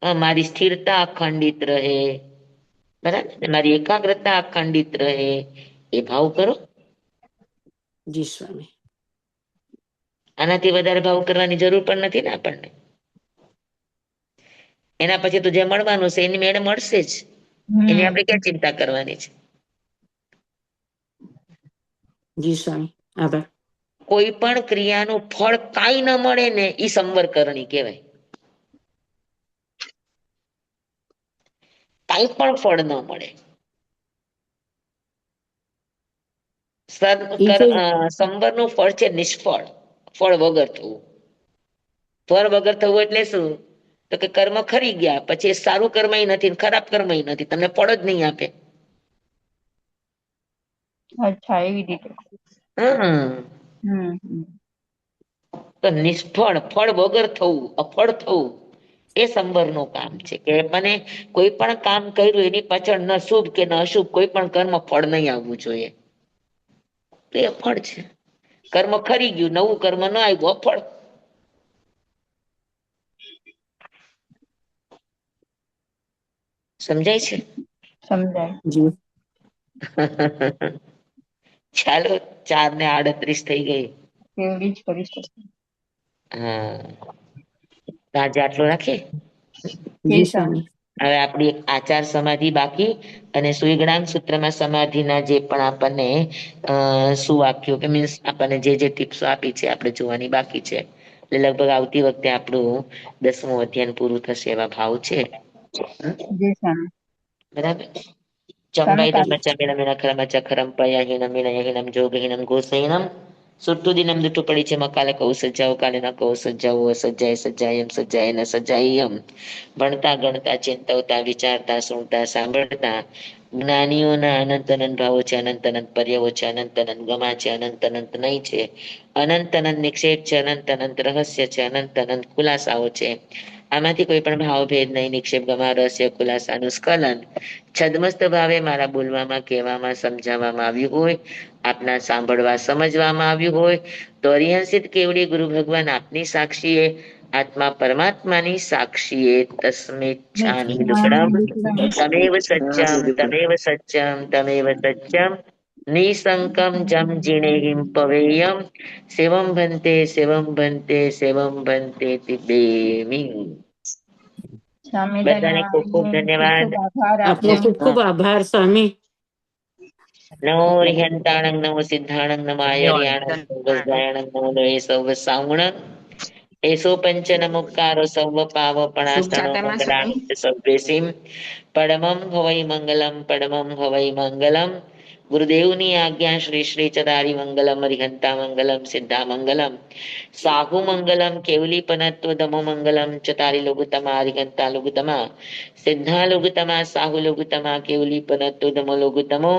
હા, મારી સ્થિરતા અખંડિત રહે, બરાબર ને? મારી એકાગ્રતા અખંડિત રહે, એ ભાવ કરો. જી સ્વામી. આનાથી વધારે ભાવ કરવાની જરૂર પણ નથી ને આપણને. એના પછી તો જે મળવાનું છે એની મેળે મળશે જ. એની આપણે ક્યાં ચિંતા કરવાની છે? જી સ્વામી, આભાર. કોઈ પણ ક્રિયાનું ફળ કાંઈ ન મળે ને ઈ સંવર કરણી કહેવાય. કાંઈ પણ ફળ ન મળે. ઈ જે સંવરનું ફળ છે નિષ્ફળ, ફળ વગર થવું. ફળ વગર થવું એટલે શું? તો કે કર્મ ખરી ગયા પછી સારું કર્મય નથી ને ખરાબ કર્મય નથી, તમને ફળ જ નહીં આપે. અચ્છા, એવી રીતે. હમ. હમ. તો નિષ્ફળ, ફળ વગર થવું, અફળ થવું, એ સંવરનું કામ છે. કે મને કોઈ પણ કામ કર્યું એની પાછળ ન શુભ કે ન અશુભ કોઈ પણ કર્મ ફળ નહીં આવવું જોઈએ. તો એ અફળ છે. કર્મ ખરી ગયું, નવું કર્મ ન આવ્યું, અફળ. સમજાય છે? સમજાય. જી. ચાલો, 4:38 થઈ ગઈ. એવી જ કરી શકું. હા, તો આજે આટલું રાખીએ. જી સ્વામી. હવે આપણી એક આચાર સમાધિ બાકી અને સુઈગણાંગ સૂત્રમાં સમાધિના જે પણ આપણને શું આપ્યું કે મીન્સ આપણને જે ટિપ્સો આપી છે આપણે જોવાની બાકી છે. એટલે લગભગ આવતી વખતે આપણું 10મું અધ્યાયન પૂરું થશે એવા ભાવ છે. જી સ્વામી. બરાબર. સ્વામી ચંબાઇદમ કાલે ચમેનમેનખરમ ચખરમ પયાહીનમ વિનયહીનમ જોગહીનમ ગોસહીનમ સુટ્ટુદિનમ દુટ્ટુપડી છે મકાલે કૌ સજ્જાઓ કાલે ન કૌ સજ્જાઓ સજ્જાય સજ્જાય એમ સજ્જાય ન સજ્જાય એમ ભણતા ગણતા ચિંતવતા વિચારતા સુણતા સાંભળતા જ્ઞાનીઓના અનંત અનંત ભાવો છે, અનંત અનંત પર્યાવો છે, અનંત અનંત ગમા છે, અનંત અનંત નહીં છે, અનંત અનંત નિક્ષેપ છે, અનંત અનંત રહસ્ય છે, અનંત અનંત ખુલાસાઓ છે. આમાંથી કોઈ પણ ભાવભેદ નહીં, નિક્ષેપ ગમા રહસ્ય ખુલાસાનું સ્ખલન છદ્મસ્ત ભાવે મારા બોલવામાં, કહેવામાં, સમજાવવામાં આવ્યું હોય, આપના સાંભળવા સમજવામાં આવ્યું હોય તો અરિહંસિત કેવડી ગુરુ ભગવાન આપની સાક્ષીએ આત્મા પરમાત્માની સાક્ષીએ તસ્મિત છાની દુકડમ તમેવ સચ્ચમ તમેવ સચ્ચમ તમેવ સચ્ચમ નિસંકમ જમ જીણેહિમ પવેયમ સેવમ ભંતે સેવમ ભંતે સેવમ ભંતે તિબેમી. સ્વામી બધાને ખૂબ ખૂબ ધન્યવાદ. ખૂબ ધન્યવાદ. ખૂબ આભાર આપનો આપનો. ખૂબ ખૂબ આભાર સ્વામી. નમો રિહંતાણંગ નમો સિદ્ધાણંગ નમો આયર્યાણંગ નમો વજ્રાયણંગ નમો લોહે સૌ સાવણ એસો પંચન મુક્કારો સૌ પાવપણાસનો મંગલાનું સભ્યસીમ પરમમ હવૈ મંગલમ પરમમ હવૈ મંગલમ ગુરુદેવની આજ્ઞા શ્રી શ્રી ચદારી મંગલમ હરિહંતા મંગલમ સિદ્ધા મંગલમ સાહુ મંગલમ કેવલી પનત્વ દમો મંગલમ ચતારી લઘુતમા હરિહંતા લઘુતમા સિદ્ધા લઘુતમા સાહુ લઘુતમા કેવલી પનત્વ દમો લઘુતમો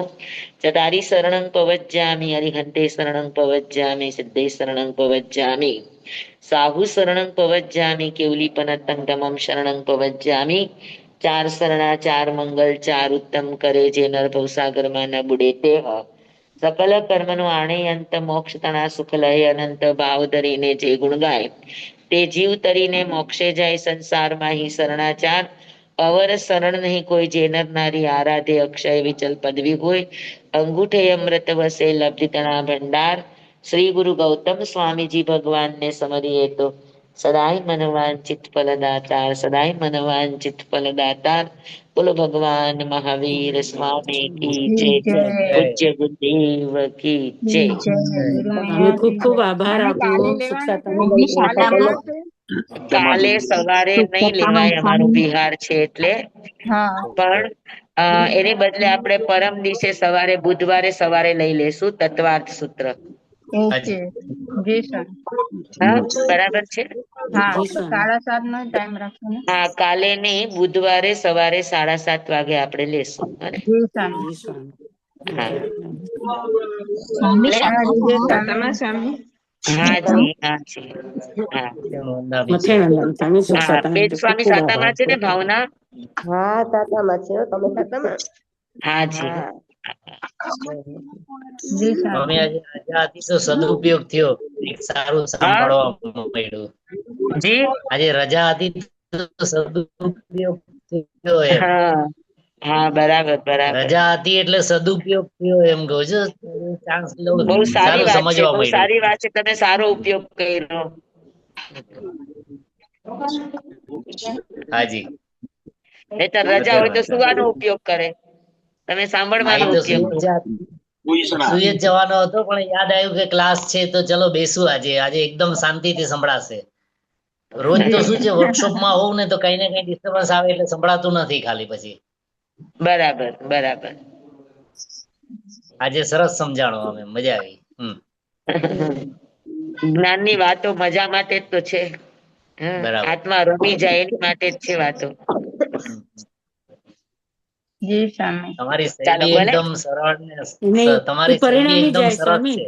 ચતારી શરણં પવજ્જામિ હરિહંતે શરણં પવજ્જામિ સિદ્ધે શરણં પવજ્જામિ સાહુ શરણં પવજ્જામિ કેવલી પનત્તં ધમમ શરણં પવજ્જામિ ચાર શરણા ચાર મંગલ ચાર ઉત્તમ કરે જે નર ભવસાગરમાં ન બુડે તે સકલ કર્મનો આણે અંત મોક્ષ તણા સુખ લહે અનંત ભાવ ધરીને જે ગુણ ગાય તે જીવ તરીને મોક્ષે જાય સંસારમાં હિ શરણાચાર અવર શરણ નહીં કોઈ જે નર નારી આરાધે અક્ષય વિચલ પદવી હોય અંગુઠે અમૃત વસે લબ્ધિ તણા ભંડાર શ્રી ગુરુ ગૌતમ સ્વામીજી ભગવાનને સમરીએ તો સદાય મનવાંચિત ફલદાતાર સદાય મનવાંચિત ફલદાતાર બોલો ભગવાન મહાવીર સ્વામી કી જય. પૂજ્ય ગુરુદેવ કી જય. જય ગુરુ સ્વામી મહારાજ ખૂબ કી ખૂબ જય. આભાર સ્વામી આપનો. કાલે સુખ લેવાના છે શાંતિ કાલે આપેલો છે. કાલે સવારે નહીં લેવાય, અમારું બિહાર છે એટલે, હા પણ એની બદલે આપણે પરમ દિવસે સવારે બુધવારે સવારે લઈ લેશું તત્વાર્થ સૂત્ર. ઓકે જી સર. હા, બરાબર છે. હા જી સ્વામી 7:30 નો ટાઈમ રાખો ને. હા, કાલે નહીં, બુધવારે સવારે 7:30 વાગે આપણે લેશું. અને જી સ્વામી. જી સ્વામી હા સ્વામી એટલે શાંતામાં સ્વામી હાજી હાજી હા મથેનંદન સ્વામી સુખ હા, સાતાનંદ પેટ ખૂબ સ્વામી ખૂબ સાતામાં આભાર. છે ને ભાવના? હા સાતામાં છે હો. તમે સાતામાં? હાજી હા જી સ્વામી સ્વામી. આજે રજા હતી તો સદુપયોગ થયો, એક સારું હા સાંભળવા મળ્યું. જી આજે રજા હતી તો સદુપયોગ થયો એમ. હા હા, બરાબર બરાબર. રજા હતી એટલે સદુપયોગ થયો એમ કહું છું. ચાન્સ બહુ સારી સારું વાત છે, સમજવા બહુ મળ્યું. સારી વાત છે, તમે સારો ઉપયોગ કર્યો. હાજી નહીંતર રજા હોય તો સુવાનો ઉપયોગ કરે, તમે હા, સાંભળવાનો એ તો ઉપયોગ કરો. સુઈ જ જવાનો હતો, પણ યાદ આવ્યું કે ક્લાસ છે તો ચલો બેસું. આજે આજે એકદમ શાંતિથી સંભળાશે. રોજ તો શું છે, વર્કશોપમાં હોઉં ને તો કઈ ને કઈ ડિસ્ટર્બન્સ આવે એટલે સંભળાતું નથી ખાલી. પછી બરાબર બરાબર. આજે સરસ સમજાણો, અમે મજા આવી. જ્ઞાનની વાતો મજા માટે જ તો છે. હા, બરાબર. આત્મા રમી જાય એની માટે જ છે વાતો. હમ. જી સ્વામી. તમારી ચાલો શૈલી ભલે. એકદમ સરળ ને નહીં એ તમારી શૈલી પરિણમી એકદમ જાય સરસ સ્વામી. છે.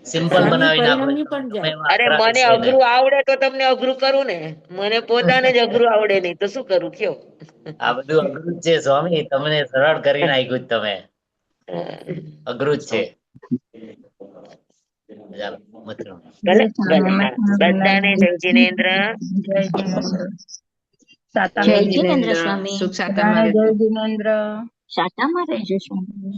સિમ્પલ સ્વામી બનાવી નાખો પરિણમી તમે પણ ગમે જાય. એવા અરે અઘરા મને વિષયને. અઘરું આવડે તો તમને અઘરું કરું ને, મને પોતાને જ અઘરું આવડે નહીં તો શું કરું કયો? આ બધું અઘરું જ છે સ્વામી, તમને સરળ કરી નાખ્યું જ તમે. અઘરું જ છે. ચાલો મતલબ. ભલે જી ભલે, સ્વામી. હા, બધાને જય જિનેન્દ્ર. જય જિનેન્દ્ર. જય સાતામાં. જીનેન્દ્ર સ્વામી. બધાને જય જિનેન્દ્ર. સાતામાં રહેજો સ્વામી.